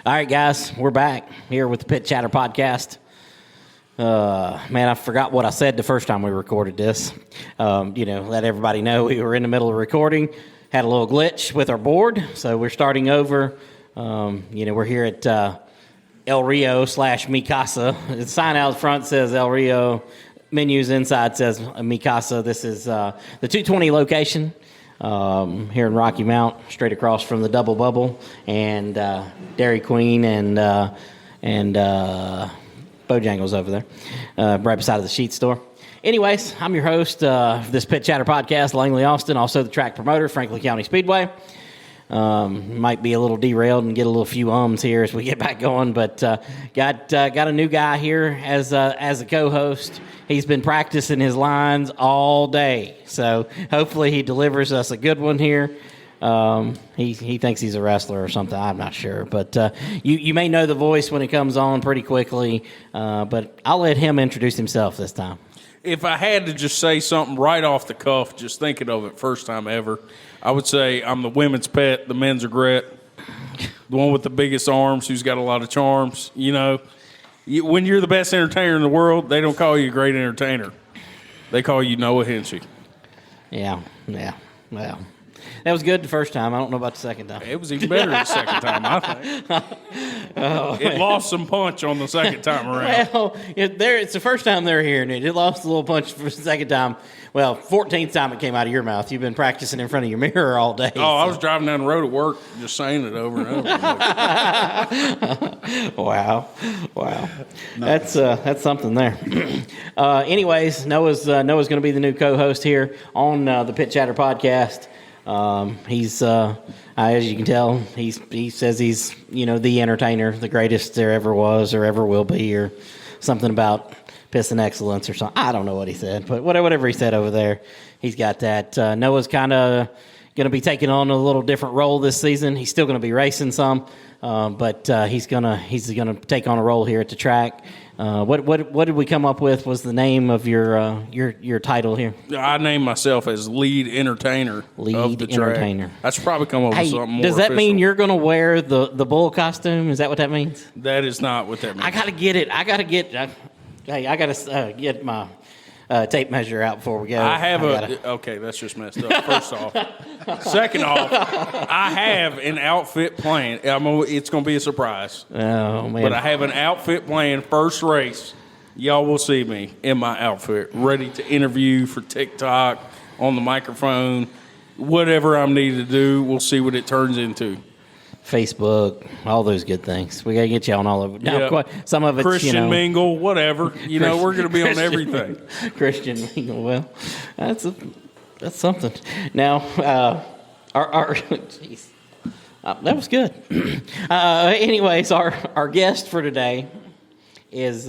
All right, guys, we're back here with the Pit Chatter Podcast. Man, I forgot what I said the first time we recorded this. Let everybody know we were in the middle of recording, had a little glitch with our board, so we're starting over. We're here at El Rio / Mi Casa. The sign out front says El Rio. Menus inside says Mi Casa. This is the 220 location. Here in Rocky Mount, straight across from the Double Bubble and Dairy Queen and Bojangles over there, right beside of the Sheet Store. Anyways, I'm your host of this Pit Chatter Podcast, Langley Austin, also the track promoter, Franklin County Speedway. Might be a little derailed and get a little few ums here as we get back going, but got a new guy here as a co-host. He's been practicing his lines all day, so hopefully he delivers us a good one here. He thinks he's a wrestler or something. I'm not sure, but you may know the voice when it comes on pretty quickly. But I'll let him introduce himself this time. If I had to just say something right off the cuff, just thinking of it first time ever, I would say I'm the women's pet, the men's regret, the one with the biggest arms who's got a lot of charms. You know, when you're the best entertainer in the world, they don't call you a great entertainer. They call you Noah Hinchy. Yeah. Well, that was good the first time. I don't know about the second time. It was even better the second time, I think. It lost some punch on the second time around. Well, it's the first time they're hearing it. It lost a little punch for the second time. Well, 14th time it came out of your mouth. You've been practicing in front of your mirror all day. Oh, so. I was driving down the road at work just saying it over and over. Wow. That's something there. Anyways, Noah's going to be the new co-host here on the Pit Chatter Podcast. He's as you can tell, he says he's the entertainer, the greatest there ever was or ever will be, or something about piston excellence or something. I don't know what he said, but whatever he said over there, he's got that. Noah's kind of going to be taking on a little different role this season. He's still going to be racing some, but he's gonna take on a role here at the track. What did we come up with? Was the name of your title here? I named myself as lead entertainer. Of the entertainer. Track. I should probably come up with something more. Does that official. mean you're going to wear the bull costume? Is that what that means? That is not what that means. I got to get it. I got to get my tape measure out before we go. Okay, that's just messed up, first off. Second off, I have an outfit planned. It's going to be a surprise. Oh, man. But I have an outfit planned. First race, y'all will see me in my outfit, ready to interview for TikTok, on the microphone, whatever I'm needed to do. We'll see what it turns into. Facebook, all those good things. We got to get you on all over. Now, some of it's, Christian Mingle, whatever. We're going to be on everything. Christian Mingle. Well, that's something. Now, jeez, that was good. Anyways, our guest for today is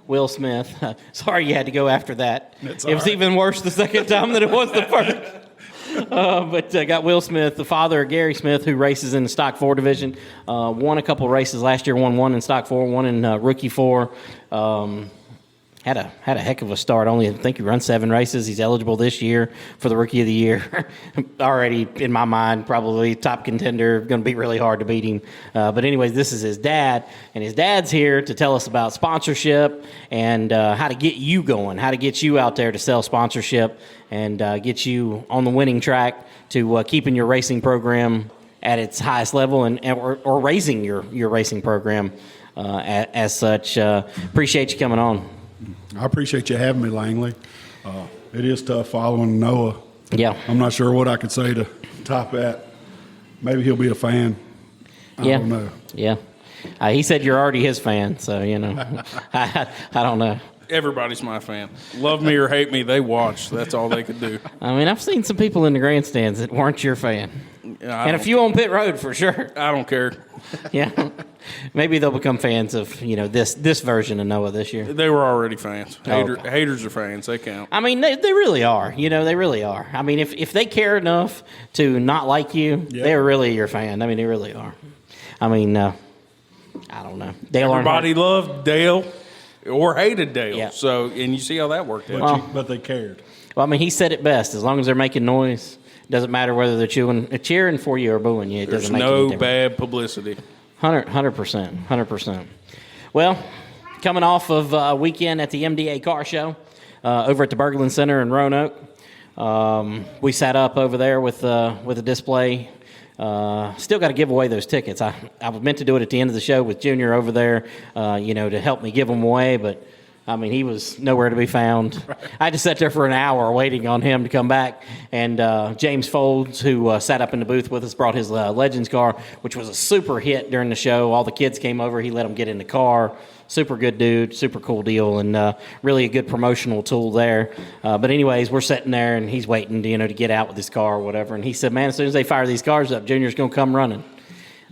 Will Smith. Sorry you had to go after that. It was even worse the second time than it was the first. But got Will Smith, the father of Gary Smith, who races in the Stock 4 division. Won a couple of races last year. Won one in Stock 4, one in Rookie 4. Had a heck of a start. I think he runs 7 races. He's eligible this year for the Rookie of the Year. Already, in my mind, probably top contender. Going to be really hard to beat him. But anyways, this is his dad. And his dad's here to tell us about sponsorship and how to get you going, how to get you out there to sell sponsorship and get you on the winning track to keeping your racing program at its highest level or raising your racing program as such. Appreciate you coming on. I appreciate you having me, Langley. It is tough following Noah. Yeah. I'm not sure what I could say to top that. Maybe he'll be a fan. I don't know. Yeah. He said you're already his fan, so, I don't know. Everybody's my fan. Love me or hate me, they watch. That's all they could do. I mean, I've seen some people in the grandstands that weren't your fan. And a few on pit road, for sure. I don't care. Yeah. Maybe they'll become fans of, this version of Noah this year. They were already fans. Okay. Haters are fans. They count. I mean, they really are. They really are. I mean, if they care enough to not like you, they're really your fan. I mean, they really are. I mean, I don't know. Everybody loved Dale or hated Dale. Yeah. So, and you see how that worked out. But they cared. Well, I mean, he said it best. As long as they're making noise, it doesn't matter whether they're cheering for you or booing you. It doesn't make any difference. There's no bad publicity. 100%. Well, coming off of a weekend at the MDA Car Show over at the Berglund Center in Roanoke, we sat up over there with a display. Still got to give away those tickets. I was meant to do it at the end of the show with Junior over there, to help me give them away, but I mean, he was nowhere to be found. I had to sit there for an hour waiting on him to come back. And James Folds, who sat up in the booth with us, brought his Legends car, which was a super hit during the show. All the kids came over. He let them get in the car. Super good dude, super cool deal, and really a good promotional tool there. But anyways, we're sitting there, and he's waiting to get out with his car or whatever. And he said, man, as soon as they fire these cars up, Junior's going to come running.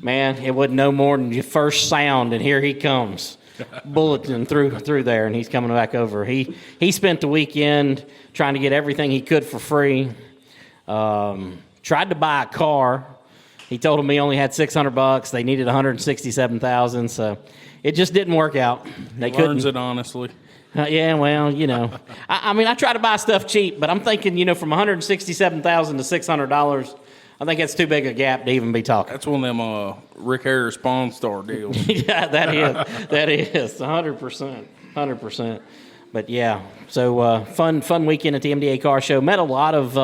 Man, it wasn't no more than your first sound, and here he comes. Bulletin through there, and he's coming back over. He spent the weekend trying to get everything he could for free. Tried to buy a car. He told them he only had $600. They needed $167,000, so it just didn't work out. They couldn't. Learns it honestly. Yeah, well, I mean, I try to buy stuff cheap, but I'm thinking, from $167,000 to $600. I think that's too big a gap to even be talking. That's one of them Rick Harris Pawn Star deals. Yeah, that is 100%. But yeah, so fun weekend at the MDA Car Show. Met a lot of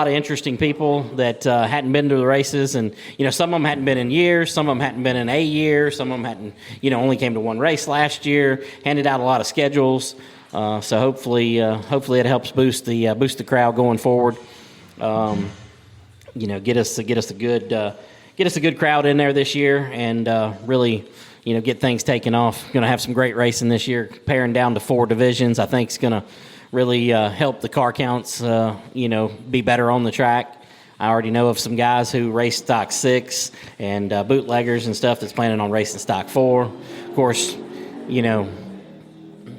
interesting people that hadn't been to the races, and some of them hadn't been in years, some of them hadn't been in a year, some of them hadn't only came to one race last year. Handed out a lot of schedules, so hopefully it helps boost the crowd going forward. Get us a good crowd in there this year, and really, get things taken off. Going to have some great racing this year, paring down to 4 divisions. I think it's going to really help the car counts, be better on the track. I already know of some guys who race stock 6 and bootleggers and stuff that's planning on racing stock 4. Of course,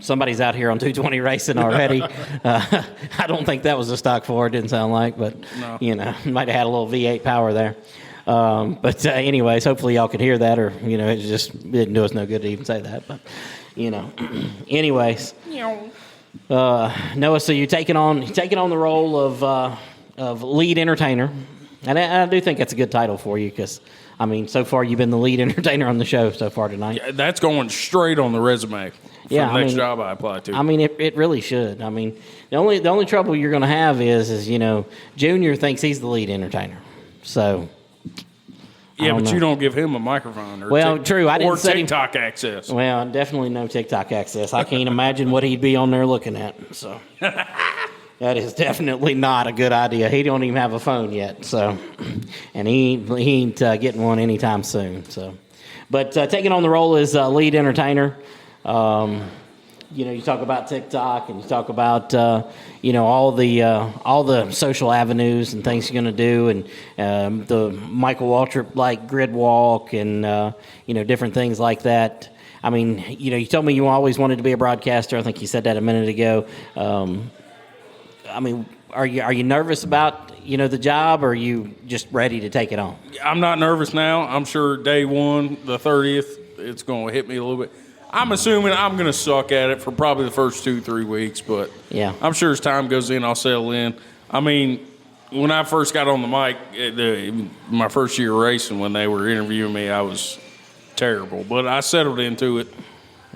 somebody's out here on 220 racing already. I don't think that was a stock 4. It didn't sound like, but no. Might have had a little V8 power there. But anyways, hopefully y'all could hear that, or it just didn't do us no good to even say that. But anyways, Noah, so you're taking on the role of lead entertainer, and I do think that's a good title for you because. I mean, so far you've been the lead entertainer on the show so far tonight. Yeah, that's going straight on the resume for the next job I apply to. I mean, it really should. I mean, the only trouble you're going to have is Junior thinks he's the lead entertainer. So yeah, but you don't give him a microphone or true. I didn't set TikTok access. Well, definitely no TikTok access. I can't imagine what he'd be on there looking at. So. That is definitely not a good idea. He don't even have a phone yet, so, and he ain't getting one anytime soon. So, but taking on the role as lead entertainer, you talk about TikTok and you talk about all the social avenues and things you're going to do, and the Michael Waltrip grid walk and different things like that. I mean, you told me you always wanted to be a broadcaster. I think you said that a minute ago. I mean, are you nervous about the job, or are you just ready to take it on? I'm not nervous now. I'm sure day one, the 30th, it's going to hit me a little bit. I'm assuming I'm going to suck at it for probably the first 2-3 weeks, but yeah, I'm sure as time goes in, I'll settle in. I mean, when I first got on the mic, my first year racing, when they were interviewing me, I was terrible, but I settled into it.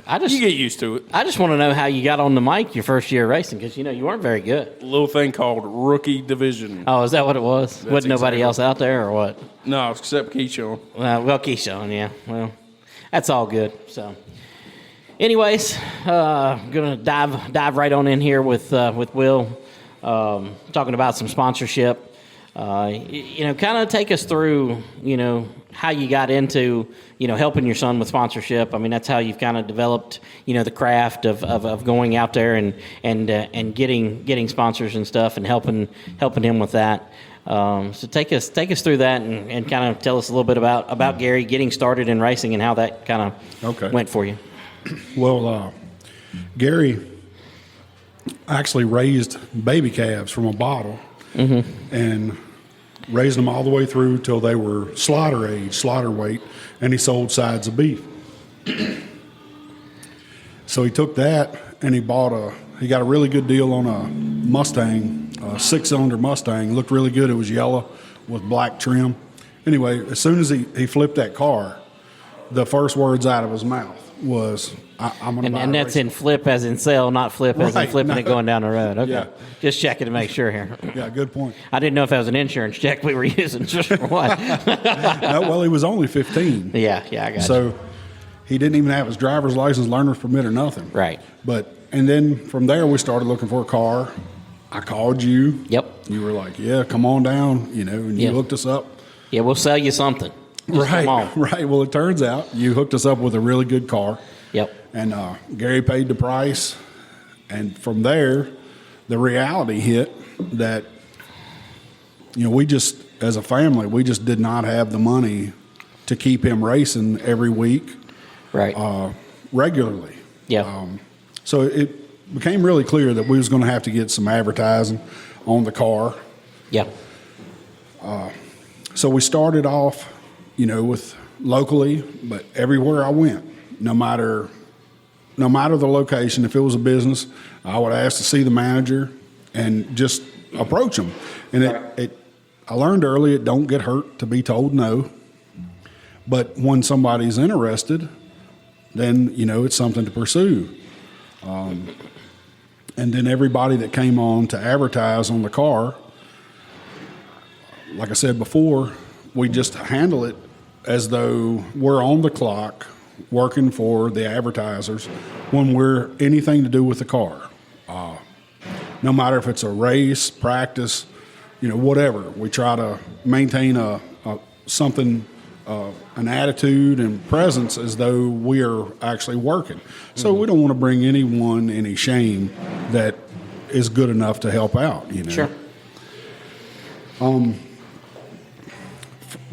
You get used to it. I just want to know how you got on the mic your first year racing, because you weren't very good. A little thing called rookie division. Oh, is that what it was? Wasn't nobody else out there, or what? No, except Keyshawn. Well, Keyshawn, yeah. Well, that's all good. So, anyways, I'm gonna dive right on in here with Will, talking about some sponsorship. Kind of take us through, how you got into, helping your son with sponsorship. I mean, that's how you've kind of developed, the craft of going out there and getting sponsors and stuff and helping him with that. So take us through that and kind of tell us a little bit about Gary getting started in racing and how that kind of went for you. Well, Gary actually raised baby calves from a bottle. Mm-hmm. And raised them all the way through till they were slaughter weight, and he sold sides of beef. So he took that and he got a really good deal on a Mustang, a 6-cylinder Mustang. Looked really good. It was yellow with black trim. Anyway, as soon as he flipped that car, the first words out of his mouth was, I'm going to buy And a that's race in flip as in sell, not flip as in Right, flipping no. it going down the road. Okay. Yeah. Just checking to make sure here. car." Yeah, good point. I didn't know if that was an insurance check we were using just for what. No, well, he was only 15. Yeah, I got you. So he didn't even have his driver's license, learner's permit, or nothing. Right. And then from there, we started looking for a car. I called you. Yep. You were like, yeah, come on down, and you Yeah. hooked us up. Yeah, we'll sell you something. Just Right, come on. right. Well, it turns out you hooked us up with a really good car. Yep. And Gary paid the price. And from there, the reality hit that, we just, as a family, we just did not have the money to keep him racing every week Right. regularly. Yeah. So it became really clear that we was going to have to get some advertising on the car. Yeah. So we started off, with locally, but everywhere I went, no matter the location, if it was a business, I would ask to see the manager and just approach them. And I learned early it don't get hurt to be told no. But when somebody's interested, then, it's something to pursue. And then everybody that came on to advertise on the car, like I said before, we just handle it as though we're on the clock working for the advertisers when we're anything to do with the car. No matter if it's a race, practice, whatever. We try to maintain an attitude and presence as though we are actually working. So we don't want to bring anyone any shame that is good enough to help out, Sure.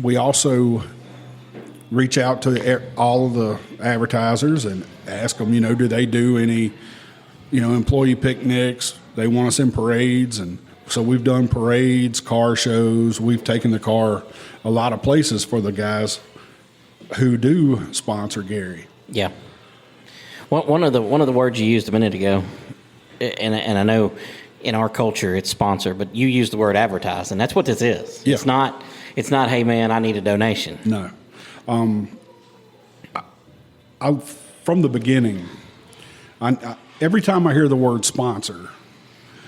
We also reach out to all of the advertisers and ask them, do they do any, employee picnics? They want us in parades. And so we've done parades, car shows. We've taken the car a lot of places for the guys who do sponsor Gary. Yeah. One of the words you used a minute ago, and I know in our culture it's sponsor, but you used the word advertise, and that's what this is. Yeah. It's not, hey man, I need a donation. No. I from the beginning, every time I hear the word sponsor,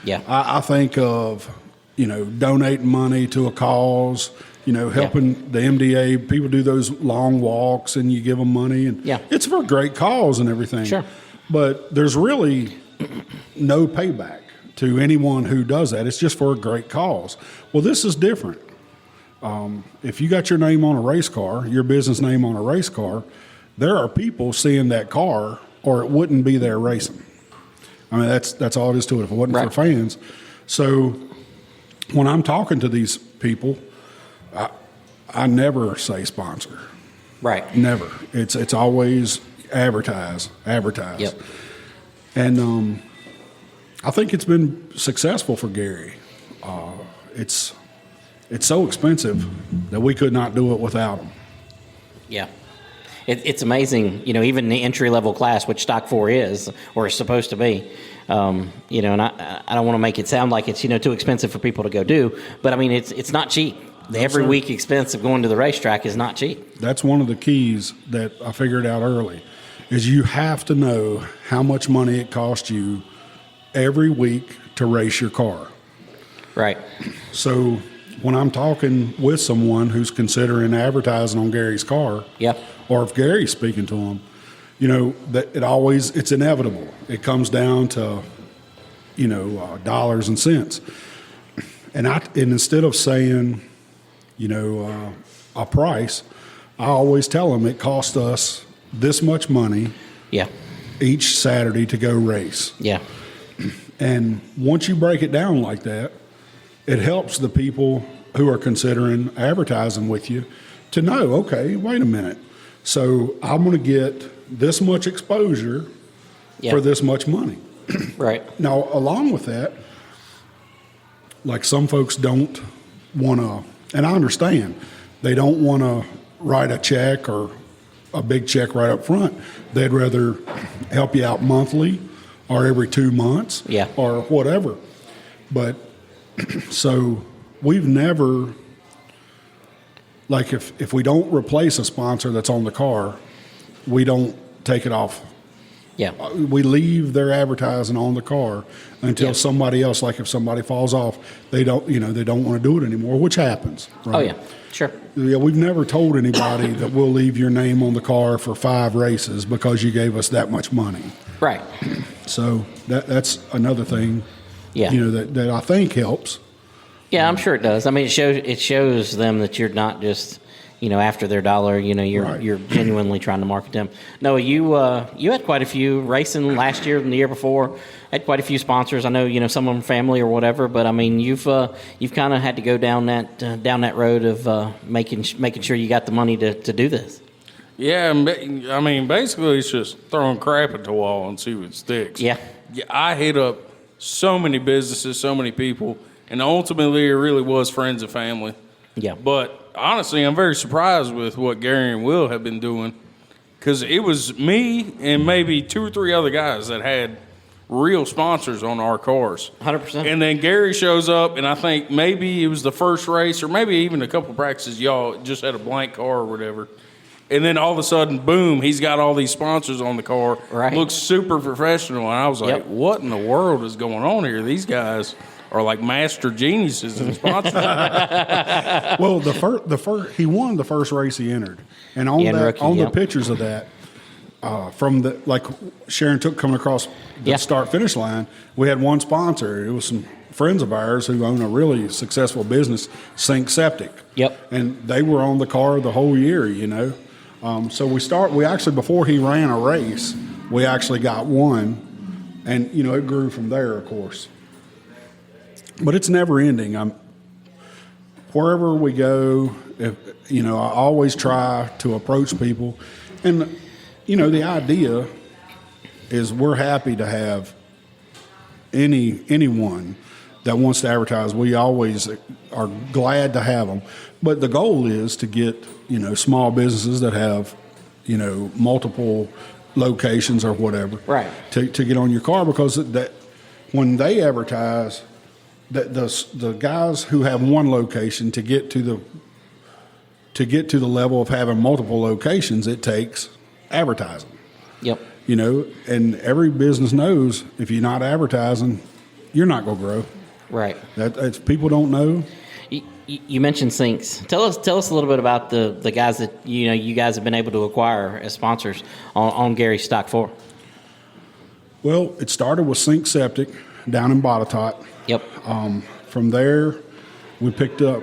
Yeah. I think of, donating money to a cause, helping the MDA. People do those long walks and you give them money. And Yeah. it's for a great cause and everything. Sure. But there's really no payback to anyone who does that. It's just for a great cause. Well, this is different. If you got your name on a race car, your business name on a race car, there are people seeing that car or it wouldn't be there racing. I mean, that's all it is to it if it wasn't Right. for fans. So when I'm talking to these people, I never say sponsor. Right. Never. It's always advertise. Yep. And I think it's been successful for Gary. It's so expensive that we could not do it without him. Yeah. It's amazing, even the entry-level class, which Stock 4 is, or is supposed to be, and I don't want to make it sound like it's, too expensive for people to go do, but, I mean, it's not cheap. The every week expense of going to the racetrack is not cheap. That's one of the keys that I figured out early, is you have to know how much money it costs you every week to race your car. Right. So when I'm talking with someone who's considering advertising on Gary's car, Yeah. or if Gary's speaking to them, that it's inevitable. It comes down to, dollars and cents. And instead of saying, a price, I always tell them it costs us this much money Yeah. each Saturday to go race. Yeah. And once you break it down like that, it helps the people who are considering advertising with you to know, okay, wait a minute. So I'm going to get this much exposure Yeah. for this much money. Right. Now, along with that, like some folks don't want to, and I understand, they don't want to write a check or a big check right up front. They'd rather help you out monthly or every 2 months, Yeah. or whatever. But so we've never, like if we don't replace a sponsor that's on the car, we don't take it off. Yeah. We leave their advertising on the car until somebody else, like if somebody falls off, they don't want to do it anymore, which happens. Right? Oh, yeah. Sure. Yeah, we've never told anybody that we'll leave your name on the car for 5 races because you gave us that much money. Right. So that's another thing, Yeah. that I think helps. Yeah, I'm sure it does. I mean, it shows them that you're not just, after their dollar. You're genuinely trying to market them. No, you had quite a few racing last year and the year before. Had quite a few sponsors. I know some of them family or whatever, but I mean, you've kind of had to go down that road of making sure you got the money to do this. Yeah, I mean, basically it's just throwing crap at the wall and see what sticks. Yeah. I hit up so many businesses, so many people, and ultimately it really was friends and family. Yeah. But honestly, I'm very surprised with what Gary and Will have been doing, because it was me and maybe 2 or 3 other guys that had real sponsors on our cars. 100%. And then Gary shows up, and I think maybe it was the first race or maybe even a couple practices, y'all just had a blank car or whatever. And then all of a sudden, boom, he's got all these sponsors on the car. Right. Looks super professional. And I was like, what in the world is going on here? These guys are like master geniuses in sponsorship. Well, the first he won the first race he entered. And on the pictures of that, from the, like Sharon took coming across the start finish line, we had one sponsor. It was some friends of ours who own a really successful business, Sink Septic. Yep. And they were on the car the whole year, So we actually, before he ran a race, we actually got one, and it grew from there, of course. But it's never ending. Wherever we go, I always try to approach people, and the idea is we're happy to have anyone that wants to advertise. We always are glad to have them, but the goal is to get small businesses that have multiple locations or whatever, right, to get on your car, because that when they advertise, that the guys who have one location to get to the level of having multiple locations, it takes advertising. Yep. And every business knows if you're not advertising, you're not going to grow. Right. That's people don't know. You mentioned Sinks. Tell us a little bit about the guys that you guys have been able to acquire as sponsors on Gary's Stock 4. Well, it started with Sink Septic down in Botetourt. Yep. From there, we picked up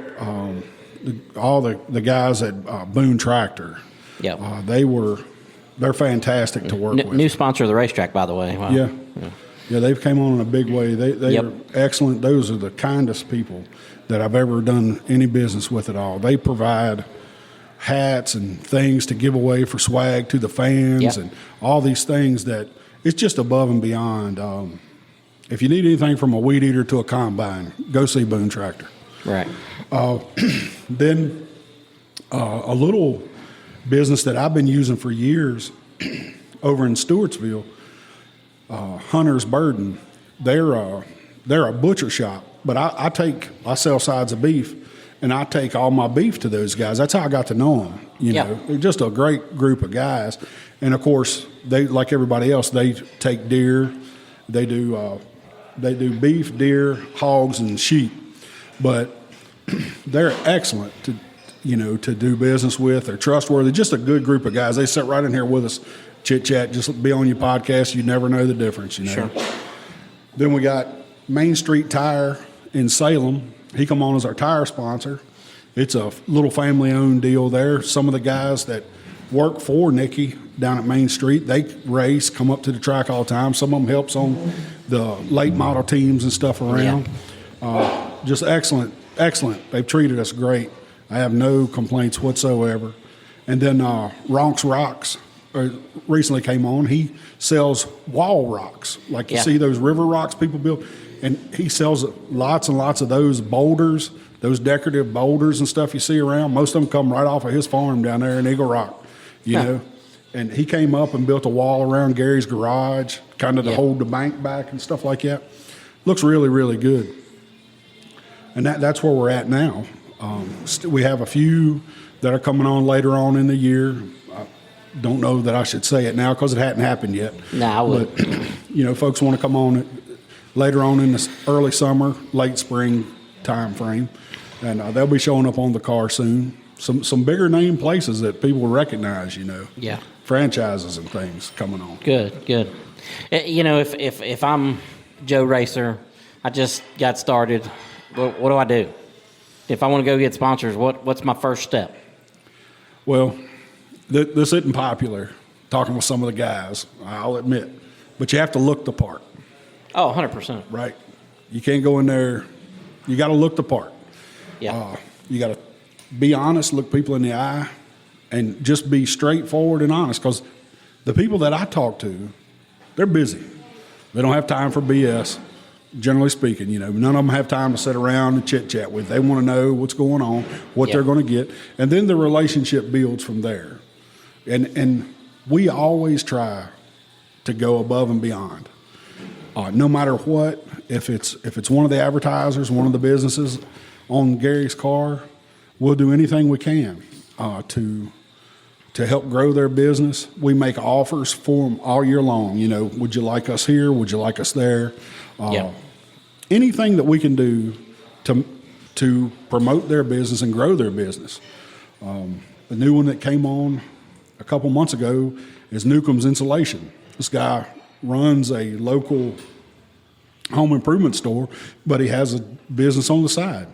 all the guys at Boone Tractor. Yep. They're fantastic to work with. New sponsor of the racetrack, by the way. Wow. Yeah, they've came on in a big way. They are excellent. Those are the kindest people that I've ever done any business with at all. They provide hats and things to give away for swag to the fans and all these things that it's just above and beyond. If you need anything from a weed eater to a combine, go see Boone Tractor. Right. Then a little business that I've been using for years over in Stewartsville, Hunter's Burden. They're a butcher shop, but I sell sides of beef, and I take all my beef to those guys. That's how I got to know them. They're just a great group of guys, and of course they, like everybody else, they take deer. They do beef, deer, hogs, and sheep, but they're excellent to do business with. They're trustworthy. Just a good group of guys. They sit right in here with us, chit chat, just be on your podcast. You never know the difference. Sure. Then we got Main Street Tire in Salem. He come on as our tire sponsor. It's a little family-owned deal there. Some of the guys that work for Nicky down at Main Street, they race, come up to the track all the time. Some of them helps on the late model teams and stuff around. Just excellent. They've treated us great. I have no complaints whatsoever. And then Ronks Rocks recently came on. He sells wall rocks, like you see those river rocks people build. And he sells lots and lots of those boulders, those decorative boulders and stuff you see around. Most of them come right off of his farm down there in Eagle Rock, you know. And he came up and built a wall around Gary's garage, kind of to hold the bank back and stuff like that. Looks really, really good. And that's where we're at now. We have a few that are coming on later on in the year. don't know that I should say it now because it hadn't happened yet. No, I would. But, folks want to come on later on in the early summer, late spring time frame, and they'll be showing up on the car soon. Some bigger name places that people will recognize, Yeah. franchises and things coming on. Good. If I'm Joe Racer, I just got started, what do I do? If I want to go get sponsors, what's my first step? Well, this isn't popular, talking with some of the guys, I'll admit. But you have to look the part. Oh, 100%. Right? You can't go in there. You got to look the part. Yeah. You got to be honest, look people in the eye, and just be straightforward and honest. Because the people that I talk to, they're busy. They don't have time for BS, generally speaking. None of them have time to sit around and chit-chat with. They want to know what's going on, what they're going to get. And then the relationship builds from there. And we always try to go above and beyond. No matter what, if it's one of the advertisers, one of the businesses on Gary's car, we'll do anything we can to help grow their business. We make offers for them all year long. Would you like us here? Would you like us there? Anything that we can do to promote their business and grow their business. The new one that came on a couple months ago is Newcomb's Insulation. This guy runs a local home improvement store, but he has a business on the side.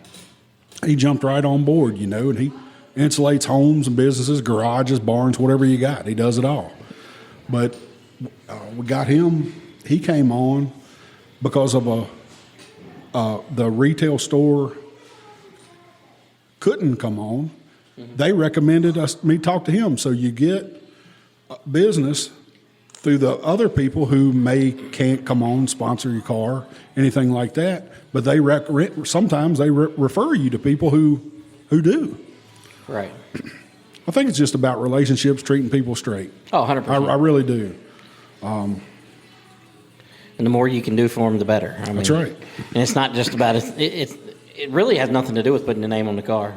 He jumped right on board, and he insulates homes and businesses, garages, barns, whatever you got. He does it all. But we got him. He came on because of the retail store couldn't come on. Mm-hmm. They recommended me talk to him. So you get business through the other people who can't come on, sponsor your car, anything like that. But they sometimes they refer you to people who do. Right. I think it's just about relationships, treating people straight. Oh, 100%. I really do. And the more you can do for them, the better. That's right. And it's not just about it really has nothing to do with putting a name on the car.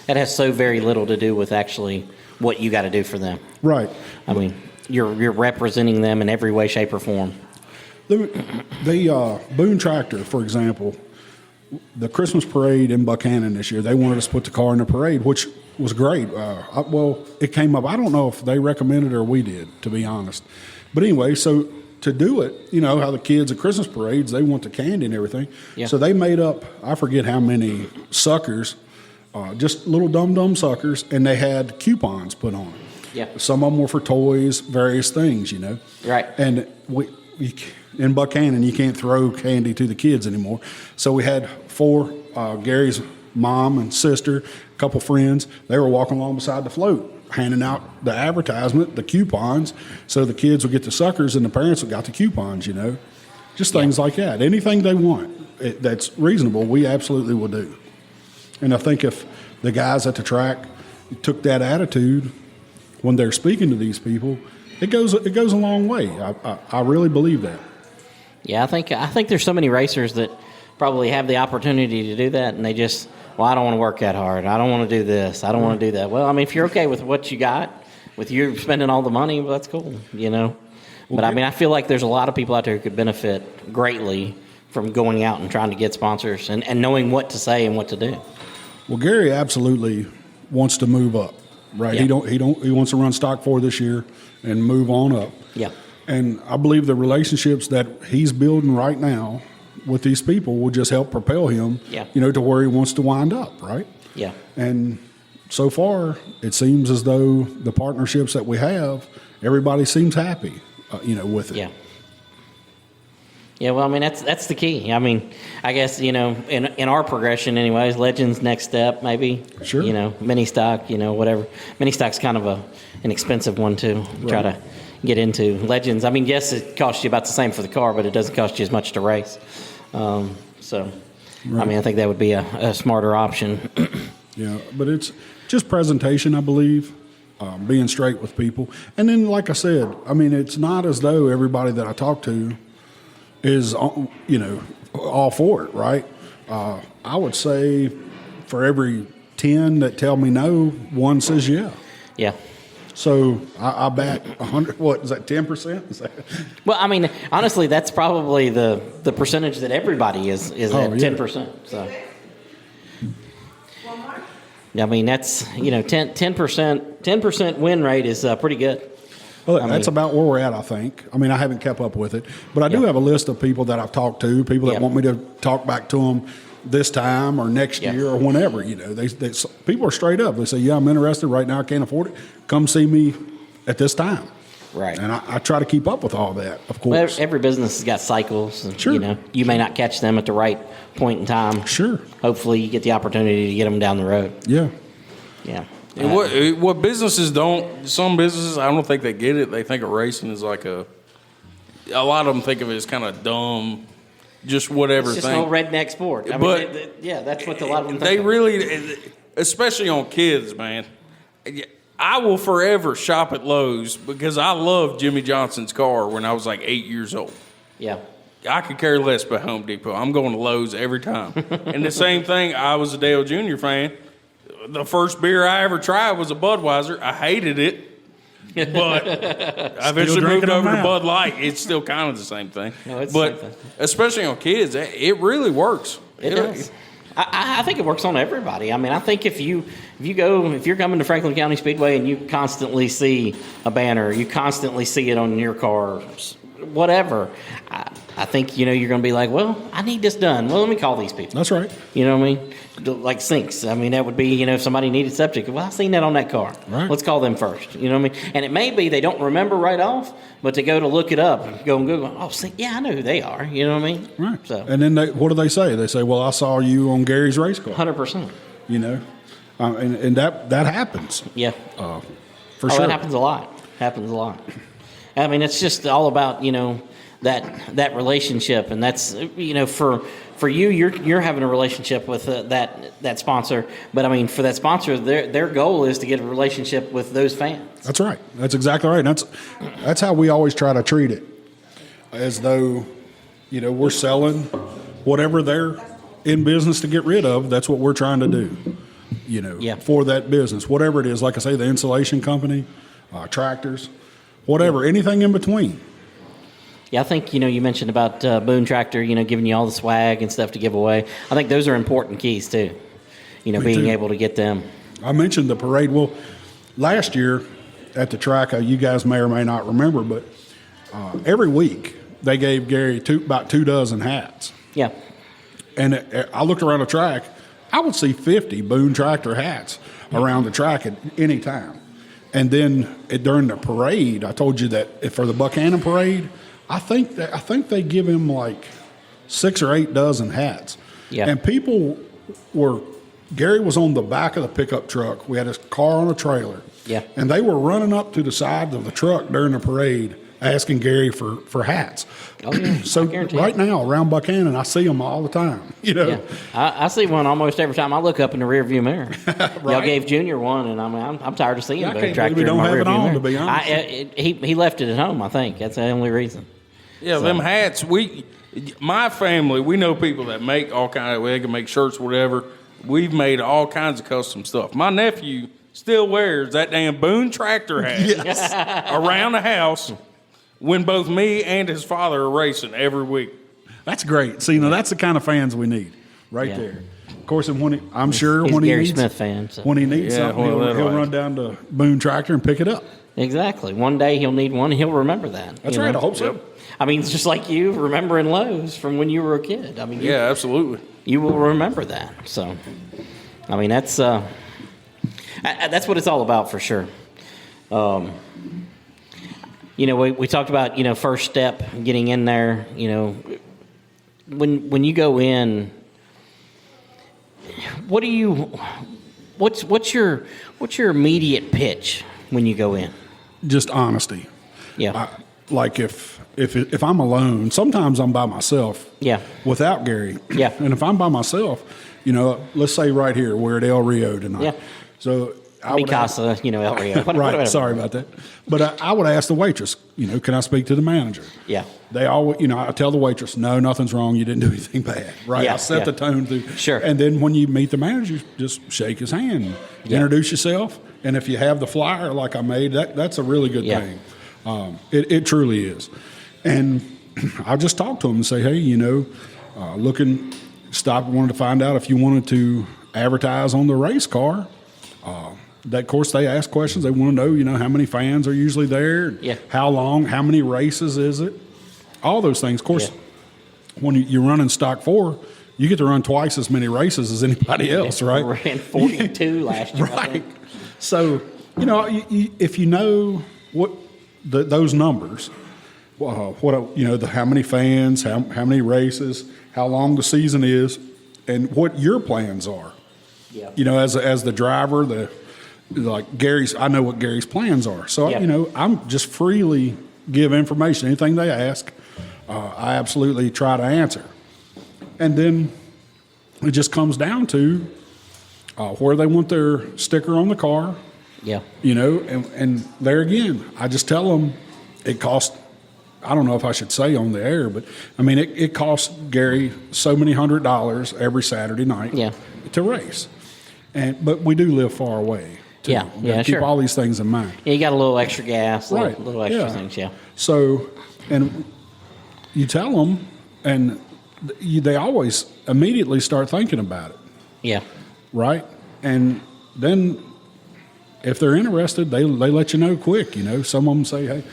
That has so very little to do with actually what you got to do for them. Right. You're representing them in every way, shape, or form. The Boone Tractor, for example, the Christmas parade in Buchanan this year, they wanted us to put the car in the parade, which was great. It came up. I don't know if they recommended it or we did, to be honest. But anyway, so to do it, how the kids at Christmas parades, they want the candy and everything. Yeah. So they made up, I forget how many suckers, just little dum-dum suckers, and they had coupons put on it. Yeah. Some of them were for toys, various things, Right. And in Buchanan, you can't throw candy to the kids anymore. So we had four, Gary's mom and sister, a couple friends. They were walking along beside the float, handing out the advertisement, the coupons, so the kids would get the suckers and the parents would got the coupons, Just things like that. Anything they want that's reasonable, we absolutely will do. And I think if the guys at the track took that attitude when they're speaking to these people, it goes a long way. I really believe that. Yeah, I think there's so many racers that probably have the opportunity to do that, and they just, I don't want to work that hard. I don't want to do this. I don't want to do that. Well, if you're okay with what you got, with you spending all the money, well, that's cool, But I feel like there's a lot of people out there who could benefit greatly from going out and trying to get sponsors and knowing what to say and what to do. Well, Gary absolutely wants to move up, right? Yeah. He wants to run stock 4 this year and move on up. Yeah. And I believe the relationships that he's building right now with these people will just help propel him, to where he wants to wind up, right? Yeah. And so far, it seems as though the partnerships that we have, everybody seems happy, with it. Yeah. Yeah, well, that's the key. I guess, in our progression anyways, Legends next step maybe. Sure. Mini stock, whatever. Mini stock's kind of an expensive one to try to get into. Legends, yes, it costs you about the same for the car, but it doesn't cost you as much to race. Right. I think that would be a smarter option. Yeah, but it's just presentation, I believe, being straight with people. And then, like I said, it's not as though everybody that I talk to is, all for it, right? I would say for every 10 that tell me no, 1 says yeah. Yeah. So I bet 100. What is that? 10%? Well, I mean, honestly, that's probably the percentage that everybody is at 10%. So, I mean, that's 10% win rate is pretty good. Well, that's about where we're at, I think. I mean, I haven't kept up with it, but I do have a list of people that I've talked to, people that want me to talk back to them this time or next year or whenever. They people are straight up. They say, "Yeah, I'm interested right now. I can't afford it. Come see me at this time." Right. And I try to keep up with all that, of course. Well, every business has got cycles. And, Sure. You may not catch them at the right point in time. Sure. Hopefully, you get the opportunity to get them down the road. Yeah. Yeah. And what businesses don't, some businesses, I don't think they get it. They think of racing as like a lot of them think of it as kind of dumb, just whatever It's just thing. no redneck sport. I But- mean, that's what a lot of them They think. really, especially on kids, man. I will forever shop at Lowe's because I loved Jimmy Johnson's car when I was like 8 years old. Yeah. I could care less about Home Depot. I'm going to Lowe's every time. And the same thing, I was a Dale Jr. fan. The first beer I ever tried was a Budweiser. I hated it, but I eventually moved drinking them over to now. Bud Light. It's still kind of the same thing. No, it's the but same thing. especially on kids, it really works. It does. I think it works on everybody. I mean, I think if you're coming to Franklin County Speedway and you constantly see a banner, you constantly see it on your car, whatever, I think, you're going to be like, well, I need this done. Well, let me call these people. That's right. You know what I mean? Like sinks. I mean, that would be, if somebody needed septic. Well, I seen that on that car. Right. Let's call them first. You know what I mean? And it may be they don't remember right off, but to go to look it up, go and Google, oh, see, yeah, I know who they are. You know what I mean? Right. So, And then what do they say? They say, "Well, I saw you on Gary's race car." 100%. And that happens. Yeah. For sure. That happens a lot. Happens a lot. I mean, it's just all about that relationship, and that's for you, you're having a relationship with that sponsor. But I mean, for that sponsor, their goal is to get a relationship with those fans. That's right. That's exactly right. That's how we always try to treat it, as though we're selling whatever they're in business to get rid of. That's what we're trying to do. For that business, whatever it is. Like I say, the insulation company, tractors, whatever, anything in between. Yeah, I think you mentioned about Boone Tractor, giving you all the swag and stuff to give away. I think those are important keys too. Being able to get them. I mentioned the parade. Well, last year at the track, you guys may or may not remember, but every week they gave Gary about 2 dozen hats. Yeah. And I looked around the track, I would see 50 Boone Tractor hats around the track at any time. And then during the parade, I told you that for the Buchanan parade, I think they give him like 6 or 8 dozen hats. Yeah. And people Gary was on the back of the pickup truck. We had his car on a trailer. Yeah. And they were running up to the side of the truck during the parade asking Gary for hats. Oh, yeah. So I guarantee right it. now around Buchanan, I see them all the time. Yeah. I see one almost every time I look up in the rearview mirror. Y'all gave Junior one, and I'm tired of seeing I Boone can't Tractor believe we in my don't have it rearview on, mirror. to be honest. He left it at home, I think. That's the only reason. Yeah, them hats. My family, we know people that make all kinds of. They can make shirts, whatever. We've made all kinds of custom stuff. My nephew still wears that damn Boone Tractor hat around the house when both me and his father are racing every week. That's great. See, that's the kind of fans we need right there. Of course, and I'm sure He's when a he Gary needs Smith fan. So. when he needs Yeah, something, well, he'll right. run down to Boone Tractor and pick it up. Exactly. One day he'll need one, and he'll remember that. That's right. I hope so. Yep. I mean, it's just like you remembering Lowe's from when you were a kid. I mean, Yeah, absolutely. you will remember that. So, I mean, that's what it's all about for sure. We talked about first step, getting in there. When you go in, what's your immediate pitch when you go in? Just honesty. Yeah. Like if I'm alone, sometimes I'm by myself. Yeah. Without Gary. Yeah. And if I'm by myself, let's say right here, we're at El Rio tonight. Yeah. So Casa, El Rio. Right. Sorry about that. But I would ask the waitress, can I speak to the manager? Yeah. They always, I tell the waitress, no, nothing's wrong. You didn't do anything bad. Right. Yeah, I set the tone through. Sure. And then when you meet the manager, just shake his hand, introduce yourself. And if you have the flyer like I made, that's a really good thing. It truly is. And I'll just talk to them and say, hey, wanted to find out if you wanted to advertise on the race car. Of course, they ask questions. They want to know, how many fans are usually there, how long, how many races is it, all those things. Of course, when you're running stock 4, you get to run twice as many races as anybody else, right? We ran 42 last year. Right. So, if you know what those numbers, how many fans, how many races, how long the season is, and what your plans are. Yeah. As the driver, I know what Gary's plans are. So, I'm just freely give information. Anything they ask, I absolutely try to answer. And then it just comes down to where they want their sticker on the car. Yeah. And there again, I just tell them it costs, I don't know if I should say on the air, but it costs Gary so many $100 every Saturday night to race. But we do live far away. Too. Keep all these things in mind. Yeah, you got a little extra gas, right. little extra things, So, and you tell them, and they always immediately start thinking about it. Yeah. Right? And then if they're interested, they let you know quick. Some of them say, hey.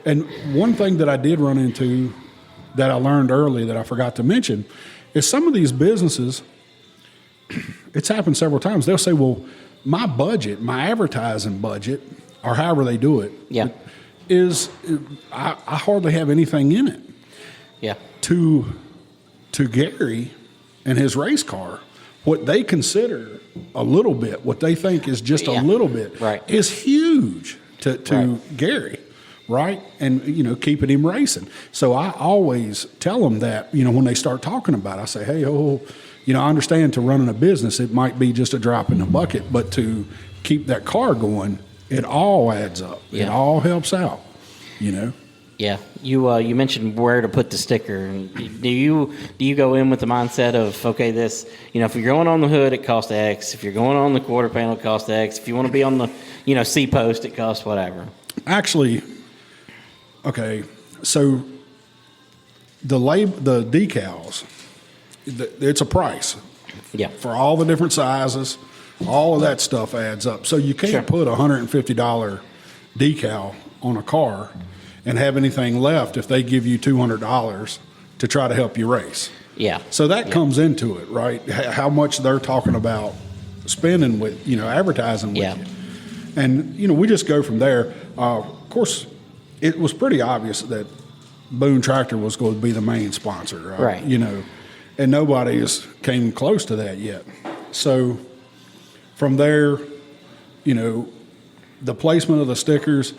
And one thing that I did run into that I learned early that I forgot to mention is some of these businesses, it's happened several times. They'll say, well, my budget, my advertising budget, or however they do it, is I hardly have anything in it. Yeah. To Gary and his race car, what they consider a little bit, what they think is just a little bit, is huge to Gary, right? And, keeping him racing. So I always tell them that, when they start talking about it, I say, hey, I understand to running a business, it might be just a drop in the bucket, but to keep that car going, it all adds up. Yeah. It all helps out, Yeah, you mentioned where to put the sticker. Do you go in with the mindset of, okay, this, if you're going on the hood, it costs X. If you're going on the quarter panel, it costs X. If you want to be on the C post, it costs whatever. Actually, okay, so the decals, it's a price. Yeah. For all the different sizes, all of that stuff adds up. So you can't put a $150 decal on a car and have anything left if they give you $200 to try to help you race. Yeah. So that comes into it, right? How much they're talking about spending with, advertising with you. And, we just go from there. Of course, it was pretty obvious that Boone Tractor was going to be the main sponsor, right? And nobody has came close to that yet. So from there, the placement of the stickers,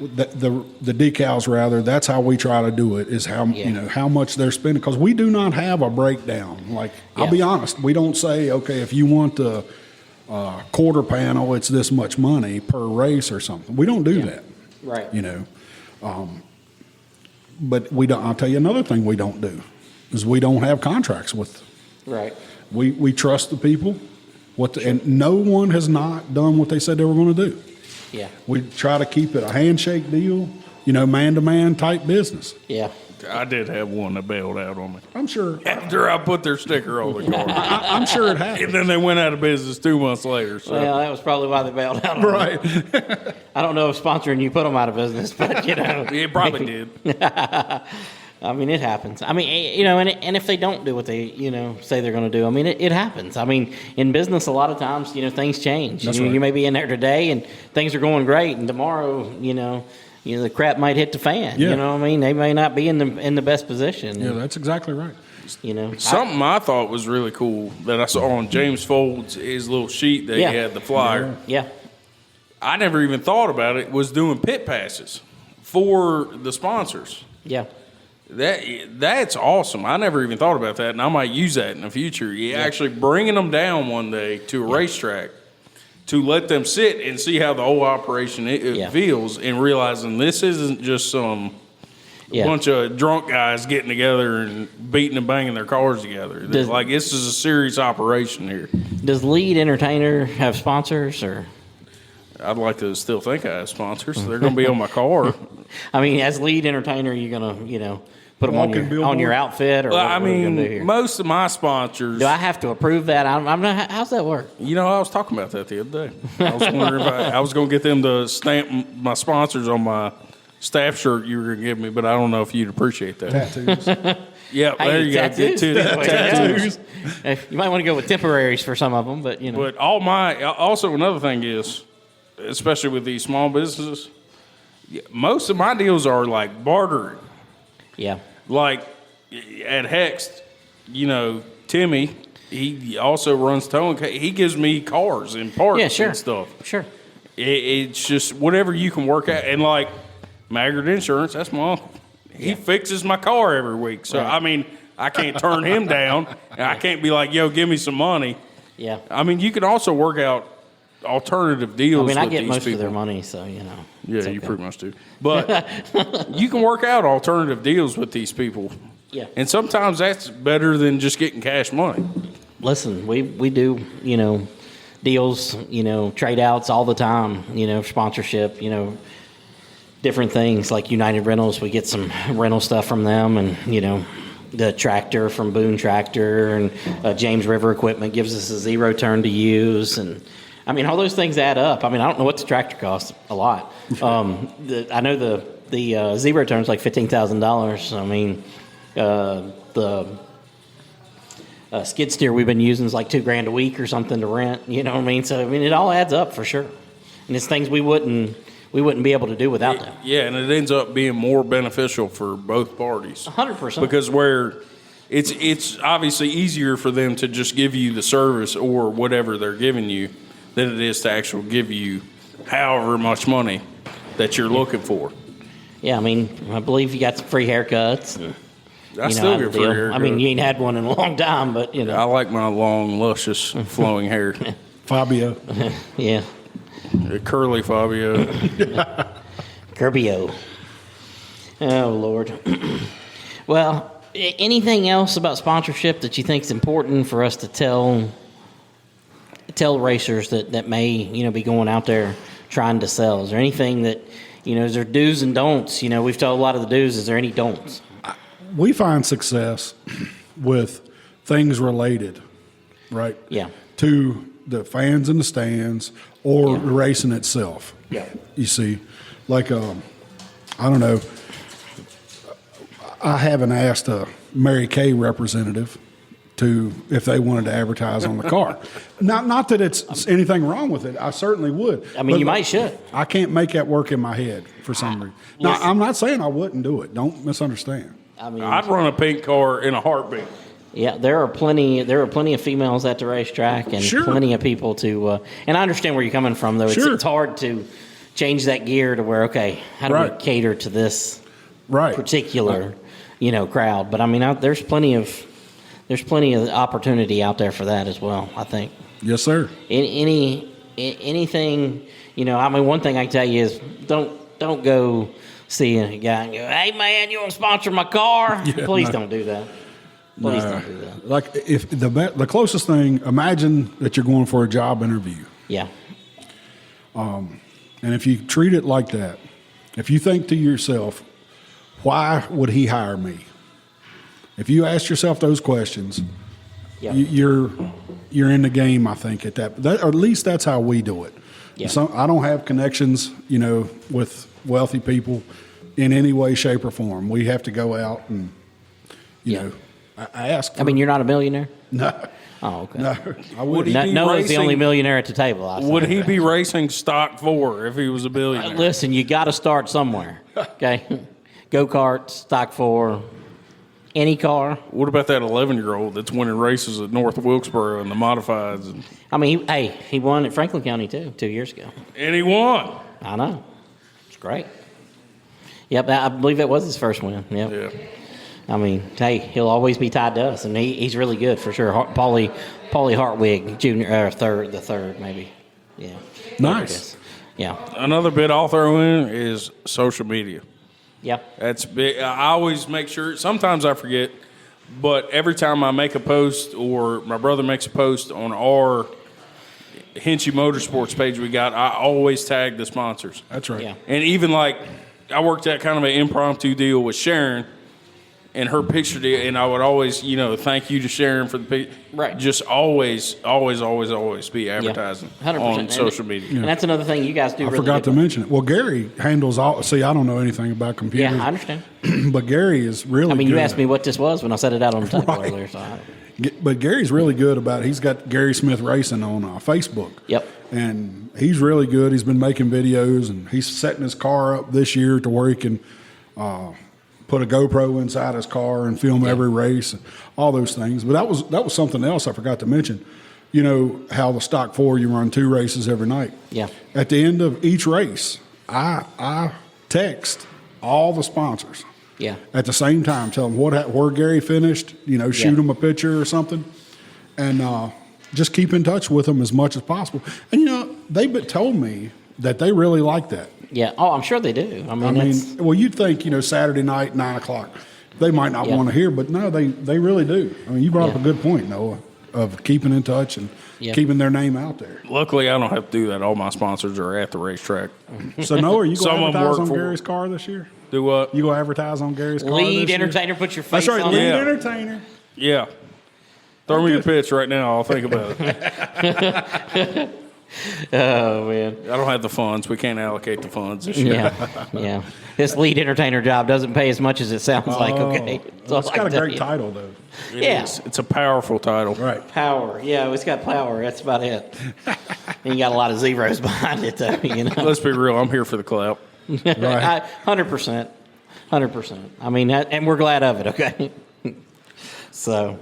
the decals rather, that's how we try to do it, is how how much they're spending, because we do not have a breakdown. I'll be honest, we don't say, okay, if you want the quarter panel, it's this much money per race or something. We don't do that. Right. But we don't. I'll tell you another thing we don't do is we don't have contracts with. Right. We trust the people. And no one has not done what they said they were going to do. Yeah. We try to keep it a handshake deal, man-to-man type business. Yeah. I did have one that bailed out on me. I'm sure. After I put their sticker on the car. I'm sure it happened. And then they went out of business 2 months later. So. Well, that was probably why they bailed out on right. I don't know if sponsoring you put them out of business, but, It probably did. It happens. And if they don't do what they, say they're going to do, it happens. In business, a lot of times, things change. That's right. You may be in there today and things are going great, and tomorrow, the crap might hit the fan. Yeah. They may not be in the best position. Yeah, that's exactly right. Something I thought was really cool that I saw on James Folds, his little sheet that he had, the flyer. Yeah. I never even thought about it, was doing pit passes for the sponsors. Yeah. That's awesome. I never even thought about that, and I might use that in the future. Actually bringing them down one day to a racetrack to let them sit and see how the whole operation it feels, and realizing this isn't just some bunch of drunk guys getting together and beating and banging their cars together. Like, this is a serious operation here. Does Lead Entertainer have sponsors, or? I'd like to still think I have sponsors. They're going to be on my car. I mean, as Lead Entertainer, you're going to, put them on your outfit, or well, what are you going to do here? Most of my sponsors. Do I have to approve that? I'm not. How's that work? I was talking about that the other day. I was wondering if I was going to get them to stamp my sponsors on my staff shirt you were going to give me, but I don't know if you'd appreciate that. Tattoos. Yeah, there you go. Get to that. Tattoos. You might want to go with temporaries for some of them, but But also another thing is, especially with these small businesses, most of my deals are like bartering. Yeah. Like at Hext, Timmy, he also runs towing. He gives me cars and parts and stuff. Sure. It's just whatever you can work out. And like Maggard Insurance, that's my uncle. He fixes my car every week. So, I mean, I can't turn him down. And I can't be like, yo, give me some money. Yeah. I mean, you can also work out alternative deals. I get these most people. of their money, so Yeah, okay. you pretty much do. But you can work out alternative deals with these people. Yeah. And sometimes that's better than just getting cash money. Listen, we do, deals, trade outs all the time, sponsorship, different things like United Rentals. We get some rental stuff from them, and, the tractor from Boone Tractor, and James River Equipment gives us a zero turn to use. And I mean, all those things add up. I mean, I don't know what the tractor costs, a lot. I know the zero turn is like $15,000. I mean, the skid steer we've been using is like $2,000 a week or something to rent. You know what I mean? So I mean, it all adds up for sure. And it's things we wouldn't be able to do without them. Yeah, and it ends up being more beneficial for both parties. 100%. Because where it's obviously easier for them to just give you the service or whatever they're giving you than it is to actually give you however much money that you're looking for. Yeah, I mean, I believe you got some free haircuts. And, I still get free haircuts. I mean, you ain't had one in a long time, but, I like my long, luscious, flowing hair. Fabio. Yeah. Curly Fabio. Curbio. Oh, Lord. Well, anything else about sponsorship that you think is important for us to tell racers that may, be going out there trying to sell? Is there anything that, is there do's and don'ts? We've told a lot of the do's. Is there any don'ts? We find success with things related, right? Yeah. To the fans in the stands or the racing itself. Yeah. You see, like, I don't know. I haven't asked a Mary Kay representative if they wanted to advertise on the car. Not that it's anything wrong with it. I certainly would. I mean, you should. I can't make that work in my head for some reason. Now, I'm not saying I wouldn't do it. Don't misunderstand. I mean, I'd run a pink car in a heartbeat. Yeah, there are plenty of females at the racetrack, and plenty of people to. And I understand where you're coming from, though. It's hard to change that gear to where, okay, how do we cater to this particular, crowd? But I mean, there's plenty of opportunity out there for that as well, I think. Yes, sir. Anything, I mean, one thing I can tell you is don't go see a guy and go, hey man, you want to sponsor my car? Please don't do that. Please don't do that. Like, if the closest thing, imagine that you're going for a job interview. Yeah. And if you treat it like that, if you think to yourself, why would he hire me? If you ask yourself those questions, you're in the game, I think, at that. Or at least that's how we do it. Yeah. I don't have connections, with wealthy people in any way, shape, or form. We have to go out and, I ask. I mean, you're not a millionaire? No. Oh, okay. No, I wouldn't. No one's the only millionaire at the table. Would he be racing stock 4 if he was a billionaire? Listen, you got to start somewhere. Okay, go-kart, stock 4, any car. What about that 11-year-old that's winning races at North Wilkesboro in the modifieds? I mean, he won at Franklin County too 2 years ago. And he won. I know. It's great. Yep, I believe that was his first win. Yep. Yeah. I mean, hey, he'll always be tied to us, and he's really good for sure. Paulie Hartwig, Jr., the third maybe. Yeah. Nice. Yeah. Another bit I'll throw in is social media. Yeah. That's big. I always make sure. Sometimes I forget, but every time I make a post or my brother makes a post on our Hinchy Motorsports page we got, I always tag the sponsors. That's right. Yeah. And even like I worked out kind of an impromptu deal with Sharon and her picture deal, and I would always, thank you to Sharon for the picture. Right. Just always be advertising 100%. on social media. And that's another thing you guys do. I really forgot to good. mention it. Well, Gary handles all. See, I don't know anything about computers. Yeah, I understand. But Gary is really. I mean, you good. asked me what this was when I set it out on the table Right. earlier. So But Gary's really good about it. He's got Gary Smith Racing on Facebook. Yep. And he's really good. He's been making videos, and he's setting his car up this year to where he can put a GoPro inside his car and film every race and all those things. But that was something else I forgot to mention. You know how the Stock 4, you run 2 races every night. Yeah. At the end of each race, I text all the sponsors. Yeah. At the same time, tell them where Gary finished, shoot him a picture or something, and just keep in touch with them as much as possible. And, they've told me that they really like that. Yeah. Oh, I'm sure they do. I mean, Well, you'd think, Saturday night, 9 o'clock, they might not Yeah. want to hear, but no, they really do. I mean, you brought up Yeah. a good point, Noah, of keeping in touch and Yeah. keeping their name out there. Luckily, I don't have to do that. All my sponsors are at the racetrack. So, Noah, are you Some going of to 'em advertise work on for- Gary's car this year? Do what? You going to advertise on Gary's car lead this year? entertainer, put your face That's right, on lead it. Yeah. entertainer. Yeah. Throw me the pitch right now. I'll think about it. Oh, man. I don't have the funds. We can't allocate the funds this year. Yeah. Yeah. This lead entertainer job doesn't pay as much as it sounds like, okay? That's all It's I got a can tell great you. title, though. It Yeah. is. It's a powerful title. Right. Power. Yeah, it's got power. That's about it. And you got a lot of zeros behind it, though, Let's be real. I'm here for the clap. Right. 100%. 100%. I mean, and we're glad of it, okay? So,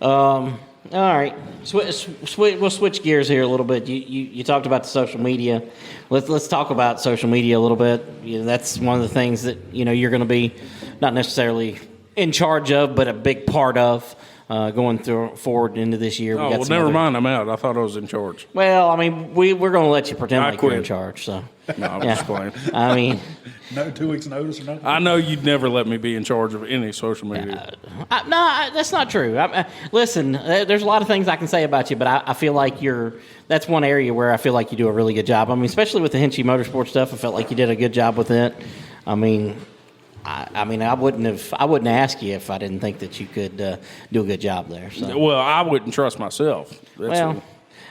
all right. We'll switch gears here a little bit. You talked about the social media. Let's talk about social media a little bit. That's one of the things that, you're going to be not necessarily in charge of, but a big part of going forward into this year. Oh, well, never mind. I'm out. I thought I was in charge. Well, I mean, we're going to let you pretend I like you're in quit. charge. So, No, I'm yeah. just playing. I mean, No 2 weeks notice or nothing? I know you'd never let me be in charge of any social media. that's not true. Listen, there's a lot of things I can say about you, but I feel like that's one area where I feel like you do a really good job. I mean, especially with the Hinchy Motorsports stuff, I felt like you did a good job with it. I mean, I wouldn't ask you if I didn't think that you could do a good job there. So. Well, I wouldn't trust myself. Well,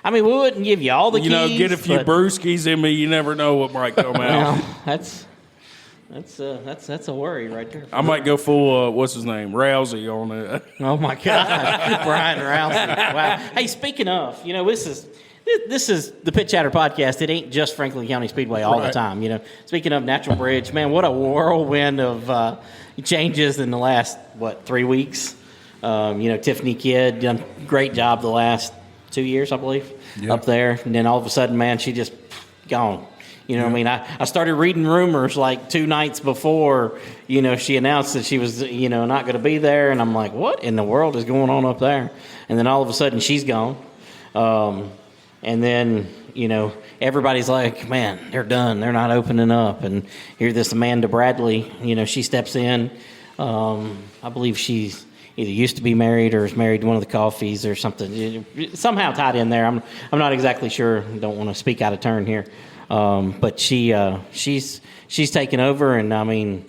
I mean, we wouldn't give you all the keys. Get a few but, brewskis in me. You never know what might come out. well, that's a worry right there. I might go full, what's his name, Rousey on it. Oh my God, Brian Rousey! Wow. Hey, speaking of, this is the Pit Chatter podcast. It ain't just Franklin County Speedway all the time. Speaking of Natural Bridge, man, what a whirlwind of changes in the last 3 weeks. Tiffany Kidd done a great job the last 2 years, I believe, up there, and then all of a sudden, man, she just gone. What I mean? I started reading rumors like 2 nights before, she announced that she was, not going to be there. And I'm like, what in the world is going on up there? And then all of a sudden she's gone. And then, everybody's like, man, they're done. They're not opening up. And here this Amanda Bradley, she steps in. I believe she's either used to be married or is married to one of the Coffees or something. Somehow tied in there. I'm not exactly sure. Don't want to speak out of turn here. But she's taken over, and I mean,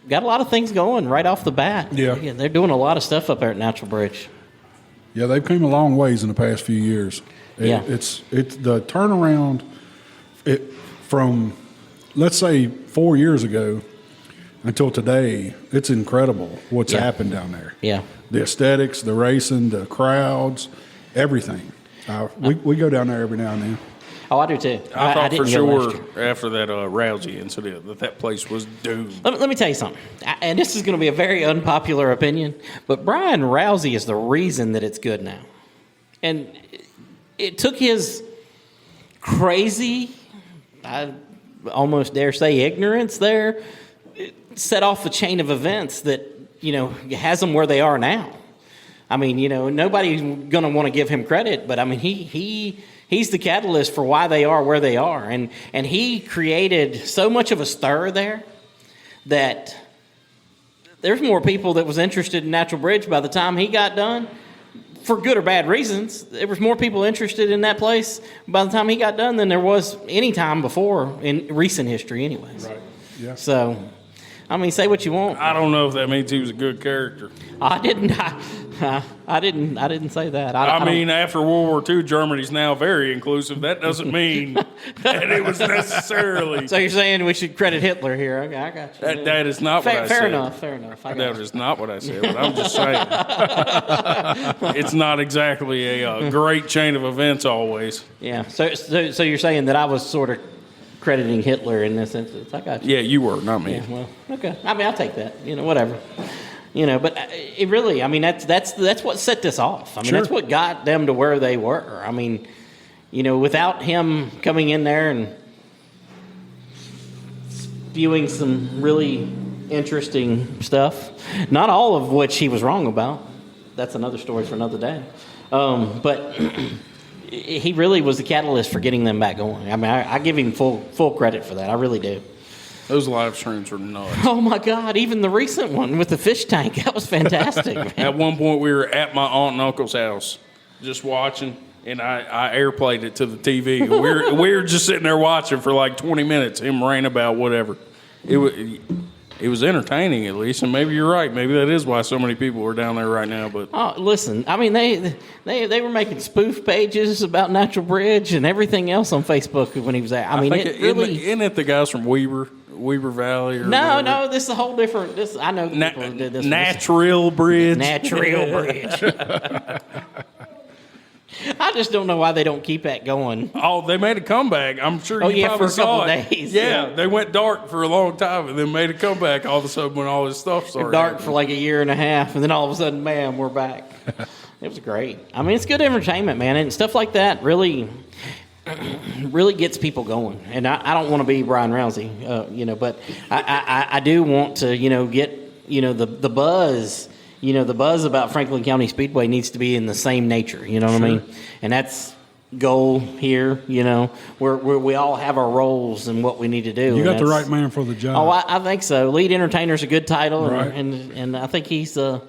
got a lot of things going right off the bat. Yeah. They're doing a lot of stuff up there at Natural Bridge. Yeah, they've come a long ways in the past few years. It's the turnaround from, let's say, 4 years ago until today. It's incredible what's happened down there. Yeah. The aesthetics, the racing, the crowds, everything. We go down there every now and then. Oh, I do too. I thought for didn't go last sure year. after that Rousey incident that place was doomed. Let me tell you something, and this is going to be a very unpopular opinion, but Brian Rousey is the reason that it's good now. And it took his crazy, I almost dare say ignorance there, it set off a chain of events that, has them where they are now. I mean, nobody's going to want to give him credit, but I mean, he he's the catalyst for why they are where they are. And he created so much of a stir there that there's more people that was interested in Natural Bridge by the time he got done, for good or bad reasons. There was more people interested in that place by the time he got done than there was any time before in recent history anyways. Right. Yeah. So, I mean, say what you want. I don't know if that means he was a good character. I didn't say that. I mean, after World War II, Germany's now very inclusive. That doesn't mean that it was necessarily. So you're saying we should credit Hitler here? Okay, I got you. That is not what I said. Fair enough. That is not what I said. But I'm just saying, it's not exactly a great chain of events always. Yeah. So you're saying that I was sort of crediting Hitler in this instance? I got you. Yeah, you were, not me. Yeah, well, okay. I mean, I'll take that. Whatever. But it really, I mean, that's what set this off. I mean, that's what got them to where they were. I mean, without him coming in there and spewing some really interesting stuff, not all of which he was wrong about. That's another story for another day. But he really was the catalyst for getting them back going. I mean, I give him full credit for that. I really do. Those live streams were nuts. Oh, my God. Even the recent one with the fish tank. That was fantastic. Man. At one point, we were at my aunt and uncle's house just watching, and I airplayed it to the TV. We were just sitting there watching for like 20 minutes, him ranting about whatever. It was entertaining, at least, and maybe you're right. Maybe that is why so many people are down there right now. But listen, I mean, they were making spoof pages about Natural Bridge and everything else on Facebook when he was there. I mean, isn't it the guys from Weber Valley? Or no, this is a whole different. I know the people who did this. Natural Bridge. Natural Bridge. I just don't know why they don't keep that going. Oh, they made a comeback. I'm sure you probably for a couple saw it. days. Yeah, they went dark for a long time and then made a comeback all of a sudden when all this stuff started. Dark for like a year and a half, and then all of a sudden, bam, we're back. It was great. I mean, it's good entertainment, man, and stuff like that really gets people going. And I don't want to be Brian Rousey, but I do want to, get, the buzz. The buzz about Franklin County Speedway needs to be in the same nature, you know what I mean? And that's goal here, where we all have our roles and what we need to do. You got the right man for the job. Oh, I think so. Lead entertainer is a good title, right. and I think he's going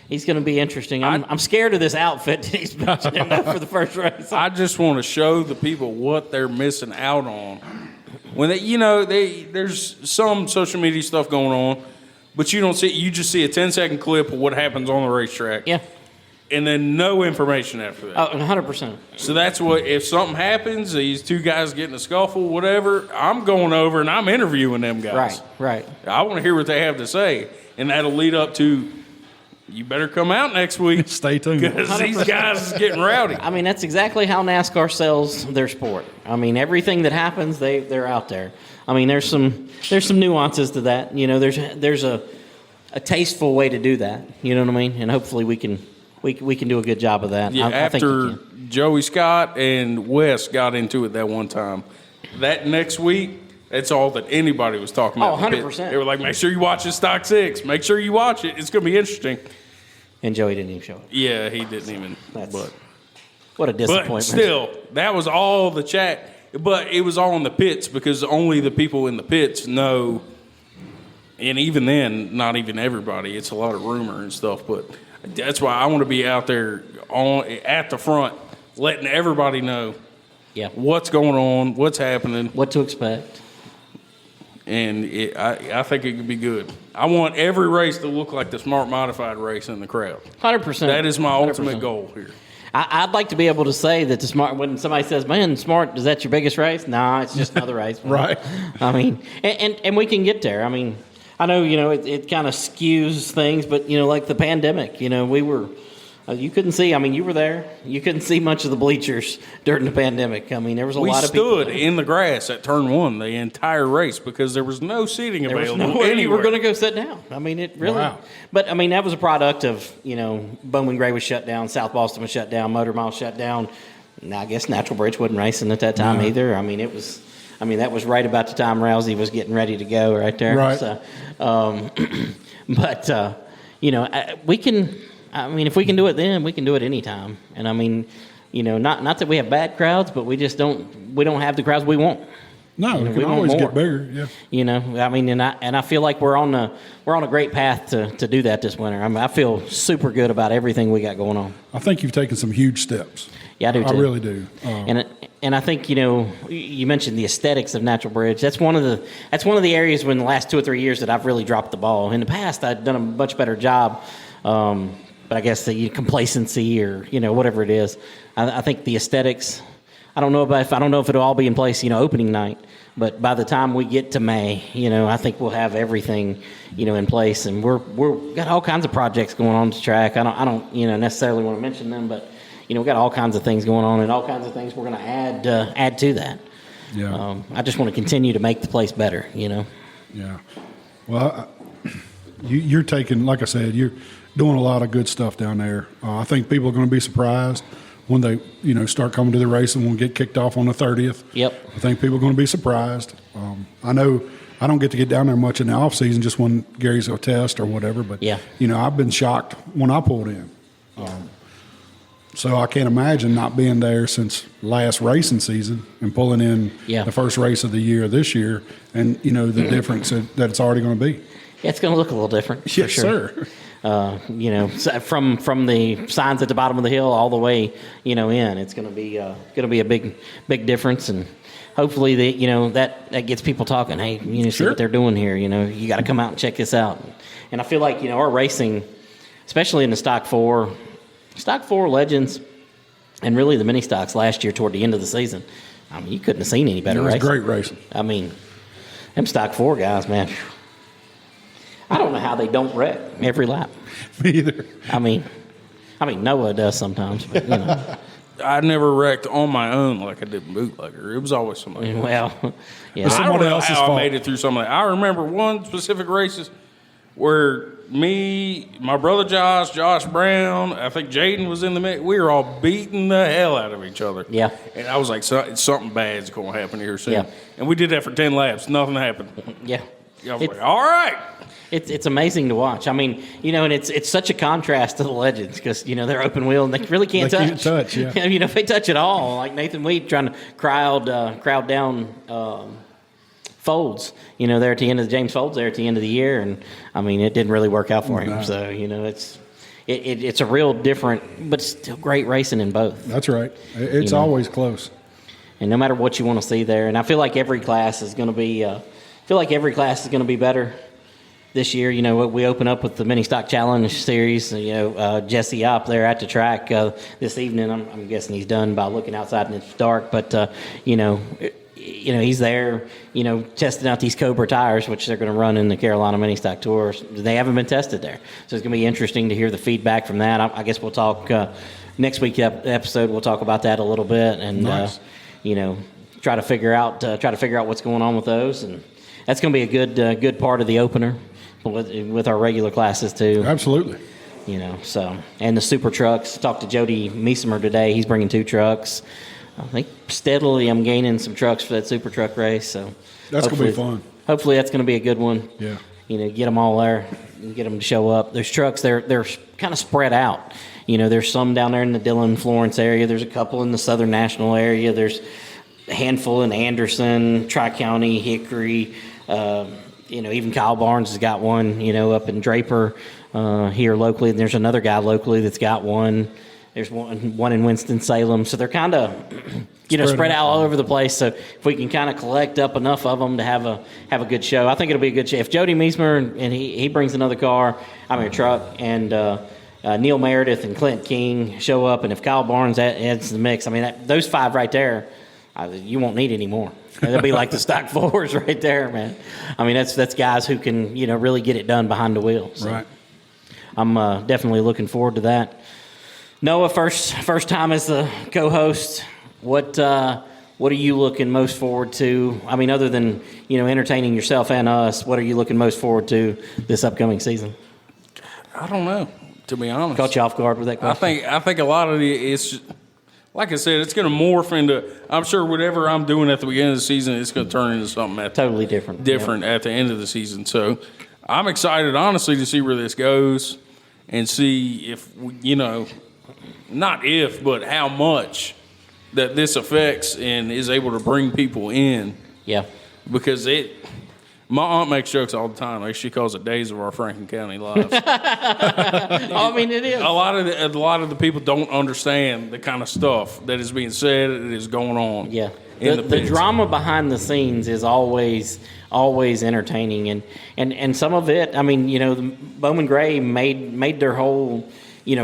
to be interesting. I'm scared of this outfit that he's mentioning for the first race. I just want to show the people what they're missing out on. When there's some social media stuff going on, but you don't see. You just see a 10-second clip of what happens on the racetrack. Yeah. And then no information after that. 100%. So that's what, if something happens, these two guys get in a scuffle, whatever, I'm going over and I'm interviewing them guys. Right. I want to hear what they have to say. And that'll lead up to, you better come out next week. Stay tuned. Because these guys is getting rowdy. I mean, that's exactly how NASCAR sells their sport. I mean, everything that happens, they're out there. I mean, there's some nuances to that. There's a tasteful way to do that. You know what I mean? And hopefully we can do a good job of that. Yeah, I think after Joey Scott and Wes got into it that one time, that next week, that's all that anybody was talking about. 100%. They were like, make sure you watch it, Stock 6. Make sure you watch it. It's going to be interesting. And Joey didn't even show up. Yeah, he didn't even. What a disappointment. But still, that was all the chat. But it was all in the pits because only the people in the pits know. And even then, not even everybody. It's a lot of rumor and stuff. But that's why I want to be out there at the front, letting everybody know what's going on, what's happening. What to expect. And I think it could be good. I want every race to look like the Smart Modified race in the crowd. 100%. That is my 100%. ultimate goal here. I'd like to be able to say that the Smart, when somebody says, man, Smart, is that your biggest race? Nah, it's just another race. Right. I mean, and we can get there. I mean, I know, it kind of skews things, but, like the pandemic, we were, you couldn't see, I mean, you were there. You couldn't see much of the bleachers during the pandemic. I mean, there was a lot of people. We stood in the grass at turn 1 the entire race because there was no seating available anywhere. You were going to anywhere. go sit down. I mean, it really. Wow. But, I mean, that was a product of, Bowman Gray was shut down, South Boston was shut down, Motor Mile shut down. Now, I guess Natural Bridge wasn't racing at that time either. I mean, that was right about the time Rousey was getting ready to go right there. Right. So, we can, I mean, if we can do it then, we can do it anytime. And, I mean, not that we have bad crowds, but we don't have the crowds we want. No, it can always get bigger. Yeah. I mean, and I feel like we're on a great path to do that this winter. I mean, I feel super good about everything we got going on. I think you've taken some huge steps. Yeah, I do too. I really do. And I think you mentioned the aesthetics of Natural Bridge. That's one of the areas when the last 2 or 3 years that I've really dropped the ball. In the past, I'd done a much better job, but I guess the complacency or whatever it is. I think the aesthetics. I don't know if it'll all be in place, opening night. But by the time we get to May, I think we'll have everything, in place, and we're got all kinds of projects going on the track. I don't necessarily want to mention them, but we've got all kinds of things going on, and all kinds of things we're going to add to that. Yeah. I just want to continue to make the place better. Yeah. Well, you're taking, like I said, you're doing a lot of good stuff down there. I think people are going to be surprised when they, start coming to the race and we'll get kicked off on the 30th. Yep. I think people are going to be surprised. I know I don't get to get down there much in the off season, just when Gary's a test or whatever. But yeah. I've been shocked when I pulled in. So I can't imagine not being there since last racing season and pulling in the first race of the year this year, and the difference that it's already going to be. Yeah, it's going to look a little different. Yes, for sure. sir. From the signs at the bottom of the hill all the way, in, it's going to be a big difference, and hopefully that gets people talking. Hey, see Sure. what they're doing here. You got to come out and check this out. And I feel like our racing, especially in the Stock 4 Legends, and really the mini stocks last year toward the end of the season. I mean, you couldn't have seen any better racing. It was great racing. I mean, them Stock 4 guys, man. I don't know how they don't wreck every lap. Me either. I mean, Noah does sometimes, but I never wrecked on my own like I did bootlegger. It was always somebody else. Well, yeah. It's I don't somebody know else's how fault. I made it through some of that. I remember one specific races where me, my brother Josh Brown, I think Jaden was in the mix. We were all beating the hell out of each other. Yeah. And I was like, something bad's going to happen here soon. Yeah. And we did that for 10 laps. Nothing happened. Yeah. I was like, all right. It's amazing to watch. I mean, and it's such a contrast to the Legends because, they're open wheel and they really can't touch. They can't touch, yeah. If they touch at all, like Nathan Wheat trying to crowd down Folds, there at the end of James Folds there at the end of the year. And, I mean, it didn't really work out for him. No. So, it's a real different, but still great racing in both. That's right. It's always close. And no matter what you want to see there. And I feel like every class is going to be better this year. We open up with the Mini Stock Challenge Series. Jesse up there at the track this evening. I'm guessing he's done by looking outside and it's dark. But he's there. Testing out these Cobra tires, which they're going to run in the Carolina Mini Stock Tours. They haven't been tested there, so it's going to be interesting to hear the feedback from that. I guess we'll talk next week's episode. We'll talk about that a little bit and Nice. try to figure out what's going on with those, and that's going to be a good part of the opener with our regular classes too. Absolutely. And the super trucks. Talked to Jody Meesemer today. He's bringing 2 trucks. I think steadily I'm gaining some trucks for that super truck race. So That's going to be fun. Hopefully that's going to be a good one. Yeah. Get them all there, and get them to show up. There's trucks. They're kind of spread out. There's some down there in the Dillon, Florence area. There's a couple in the Southern National area. There's a handful in Anderson, Tri-County, Hickory. Even Kyle Barnes has got one, up in Draper here locally. And there's another guy locally that's got one. There's one in Winston-Salem. So they're kind of, spread out all over the place. So if we can kind of collect up enough of them to have a good show, I think it'll be a good show. If Jody Meesemer and he brings another truck, and Neil Meredith and Clint King show up, and if Kyle Barnes adds to the mix, I mean, those 5 right there, you won't need any more. They'll be like the Stock 4s right there, man. I mean, that's guys who can, really get it done behind the wheel. So Right. I'm definitely looking forward to that. Noah, first time as the co-host. What are you looking most forward to? I mean, other than entertaining yourself and us, what are you looking most forward to this upcoming season? I don't know, to be honest. Caught you off guard with that question. I think a lot of it's like I said, it's going to morph into. I'm sure whatever I'm doing at the beginning of the season, it's going to turn into something Totally different. at the end of the season. So I'm excited, honestly, to see where this goes and see if not if, but how much that this affects and is able to bring people in. Yeah. Because my aunt makes jokes all the time. Like she calls it days of our Franklin County lives. I mean, it is. A lot of the people don't understand the kind of stuff that is being said that is going on. Yeah. The The drama behind the scenes is always entertaining, and some of it, I mean, the Bowman Gray made their whole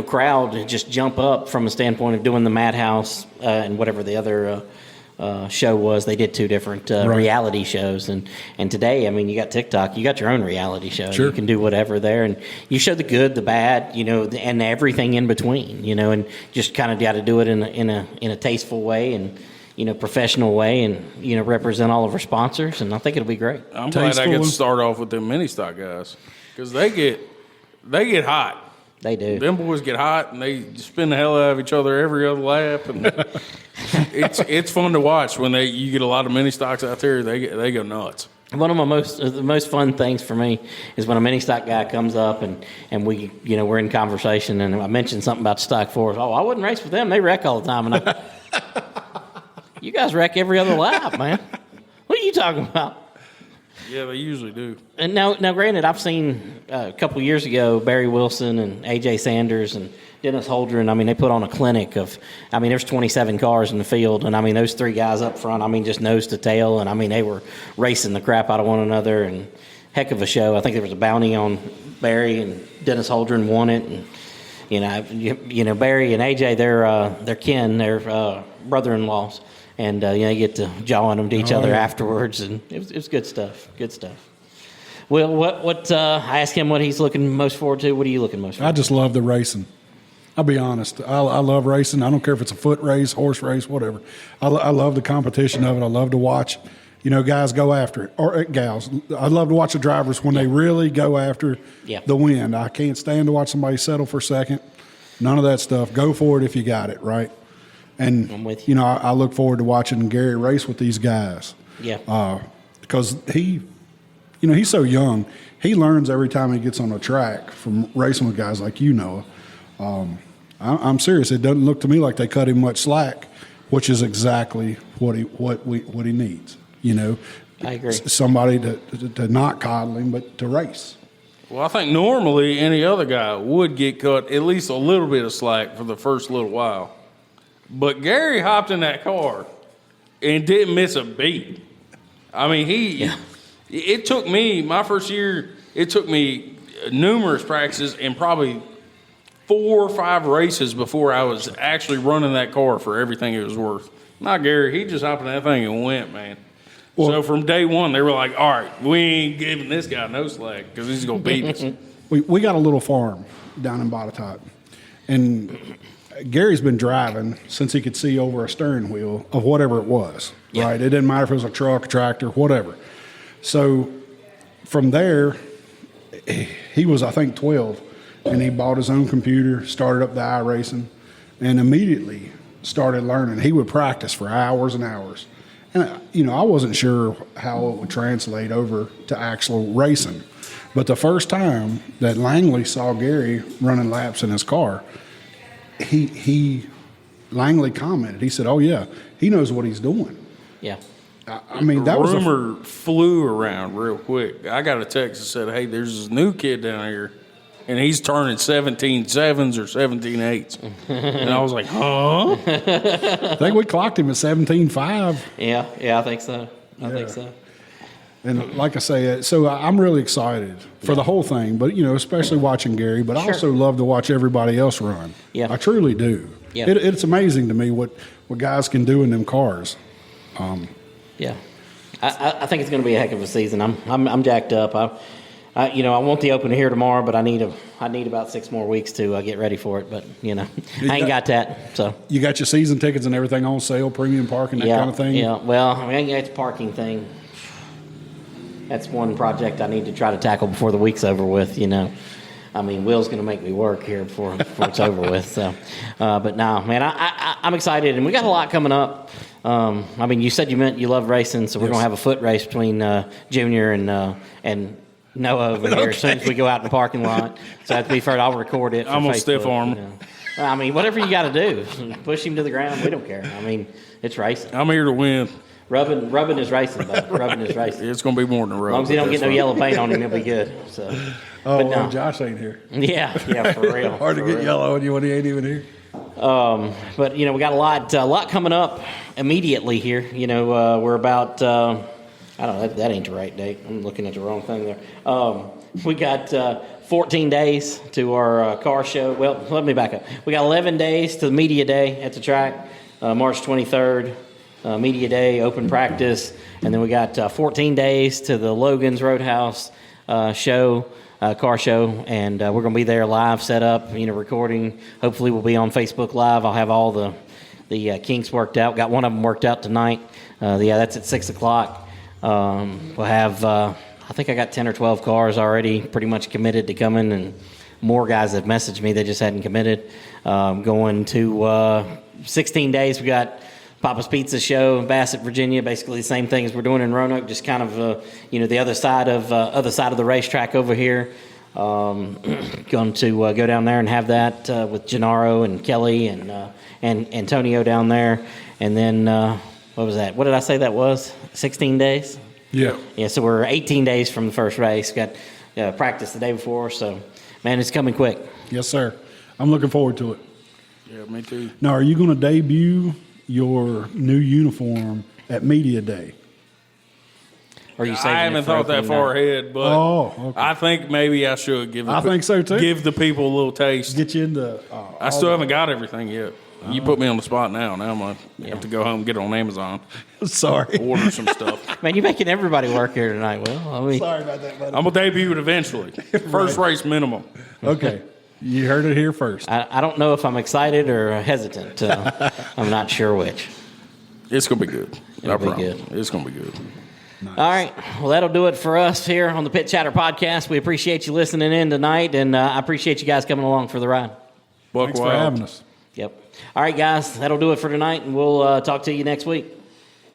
crowd just jump up from a standpoint of doing the Madhouse and whatever the other show was. They did two different reality shows, and today, I mean, you got TikTok, you got your own reality show. Sure. You can do whatever there, and you show the good, the bad, and everything in between, and just kind of got to do it in a tasteful way and professional way, and represent all of our sponsors, and I think it'll be great. I'm glad I get to start off with them mini stock guys because they get hot. They do. Them boys get hot and they spin the hell out of each other every other lap, and it's fun to watch when you get a lot of mini stocks out there. They go nuts. One of the most fun things for me is when a mini stock guy comes up and we we're in conversation and I mentioned something about stock fours. Oh, I wouldn't race with them. They wreck all the time, and you guys wreck every other lap, man. What are you talking about? Yeah, they usually do. And now, granted, I've seen a couple years ago Barry Wilson and A.J. Sanders and Dennis Holdren. I mean, they put on a clinic there's 27 cars in the field, and I mean, those three guys up front, I mean, just nose to tail, and I mean, they were racing the crap out of one another, and heck of a show. I think there was a bounty on Barry, and Dennis Holdren won it, and Barry and A.J. they're kin, they're brother-in-laws. And you get to jawing them to each other afterwards, and it was good stuff. Good stuff. Well, what I asked him what he's looking most forward to. What are you looking most forward to? I just love the racing. I'll be honest. I love racing. I don't care if it's a foot race, horse race, whatever. I love the competition of it. I love to watch, guys go after it, or gals. I love to watch the drivers when they really go after the win. I can't stand to watch somebody settle for second. None of that stuff. Go for it if you got it, right? And, I'm with you. I look forward to watching Gary race with these guys. Yeah. Because he's so young. He learns every time he gets on a track from racing with guys like Noah. I'm serious. It doesn't look to me like they cut him much slack, which is exactly what he needs. I agree. Somebody to not coddle him, but to race. Well, I think normally any other guy would get cut at least a little bit of slack for the first little while. But Gary hopped in that car and didn't miss a beat. I mean, it took me, my first year, it took me numerous practices and probably 4 or 5 races before I was actually running that car for everything it was worth. Not Gary, he just hopped in that thing and went, man. Well, so from day one, they were like, all right, we ain't giving this guy no slack because he's going to beat us. We got a little farm down in Botetourt, and Gary's been driving since he could see over a steering wheel of whatever it was, right? It didn't matter if it was a truck, a tractor, whatever. So from there, he was, I think, 12, and he bought his own computer, started up the iRacing, and immediately started learning. He would practice for hours and hours. And, I wasn't sure how it would translate over to actual racing. But the first time that Langley saw Gary running laps in his car, Langley commented. He said, "Oh yeah, he knows what he's doing." Yeah. I mean, that was rumor flew around real quick. I got a text that said, "Hey, there's this new kid down here, and he's turning 17.7s or 17.8s." And I was like, "Huh?" I think we clocked him at 17.5. Yeah, I think so. I think so. And like I say, so I'm really excited for the whole thing, but, especially watching Gary, but I also love to watch everybody else run. Yeah. I truly do. Yeah. It's amazing to me what guys can do in them cars. Yeah. I think it's going to be a heck of a season. I'm jacked up. I want the opener here tomorrow, but I need about 6 more weeks to get ready for it. But I ain't got that. So you got your season tickets and everything on sale, premium parking, that kind of thing. Yeah. Well, I mean, it's a parking thing. That's one project I need to try to tackle before the week's over with. I mean, Will's going to make me work here before it's over with. So, but no, man, I'm excited, and we got a lot coming up. I mean, you said you love racing, so we're going to have a foot race between Junior and Noah over here as soon as we go out in the parking lot. So to be fair, I'll record it. For I'm gonna Facebook, stiff arm him. you know. I mean, whatever you got to do, push him to the ground. We don't care. I mean, it's racing. I'm here to win. Rubbing is racing, bud. Rubbing is racing. It's gonna be more than a rub. As long as he don't get no yellow paint on him, he'll be good. So, but no. Josh ain't here. Yeah, for real. Hard to for get real. yellow when he ain't even here. But we got a lot coming up immediately here. We're about I don't know, that ain't the right date. I'm looking at the wrong thing there. We got 14 days to our car show. Well, let me back up. We got 11 days to the media day at the track, March 23rd. Media day, open practice, and then we got 14 days to the Logan's Roadhouse show. Car show, and we're going to be there live, set up, recording. Hopefully, we'll be on Facebook Live. I'll have all the kinks worked out. Got one of them worked out tonight. That's at 6 o'clock. We'll have, I think I got 10 or 12 cars already pretty much committed to coming, and more guys have messaged me. They just hadn't committed. Going to 16 days, we got Papa's Pizza show in Bassett, Virginia. Basically the same thing as we're doing in Roanoke, just kind of the other side of the racetrack over here. Going to go down there and have that with Gennaro and Kelly and Antonio down there. And then what was that? What did I say that was? 16 days. Yeah. Yeah. So we're 18 days from the first race. Got practice the day before. So man, it's coming quick. Yes, sir. I'm looking forward to it. Yeah, me too. Now, are you going to debut your new uniform at Media Day? Or you I haven't thought that far ahead, but okay. I think maybe I should think so, too. Give the people a little taste. Get you into. I still haven't got everything yet. You put me on the spot now. Now I'm gonna have to go home and get on Amazon, Sorry. order some stuff. Man, you're making everybody work here tonight. Well, I mean, Sorry about that, buddy. I'm gonna debut it eventually. First race minimum. Okay. You heard it here first. I don't know if I'm excited or hesitant. I'm not sure which. It's gonna be good. It'll be promise. good. It's gonna be good. Nice. All right. Well, that'll do it for us here on the Pit Chatter Podcast. We appreciate you listening in tonight, and I appreciate you guys coming along for the ride. Buck Thanks for wild. having us. Yep. All right, guys. That'll do it for tonight, and we'll talk to you next week.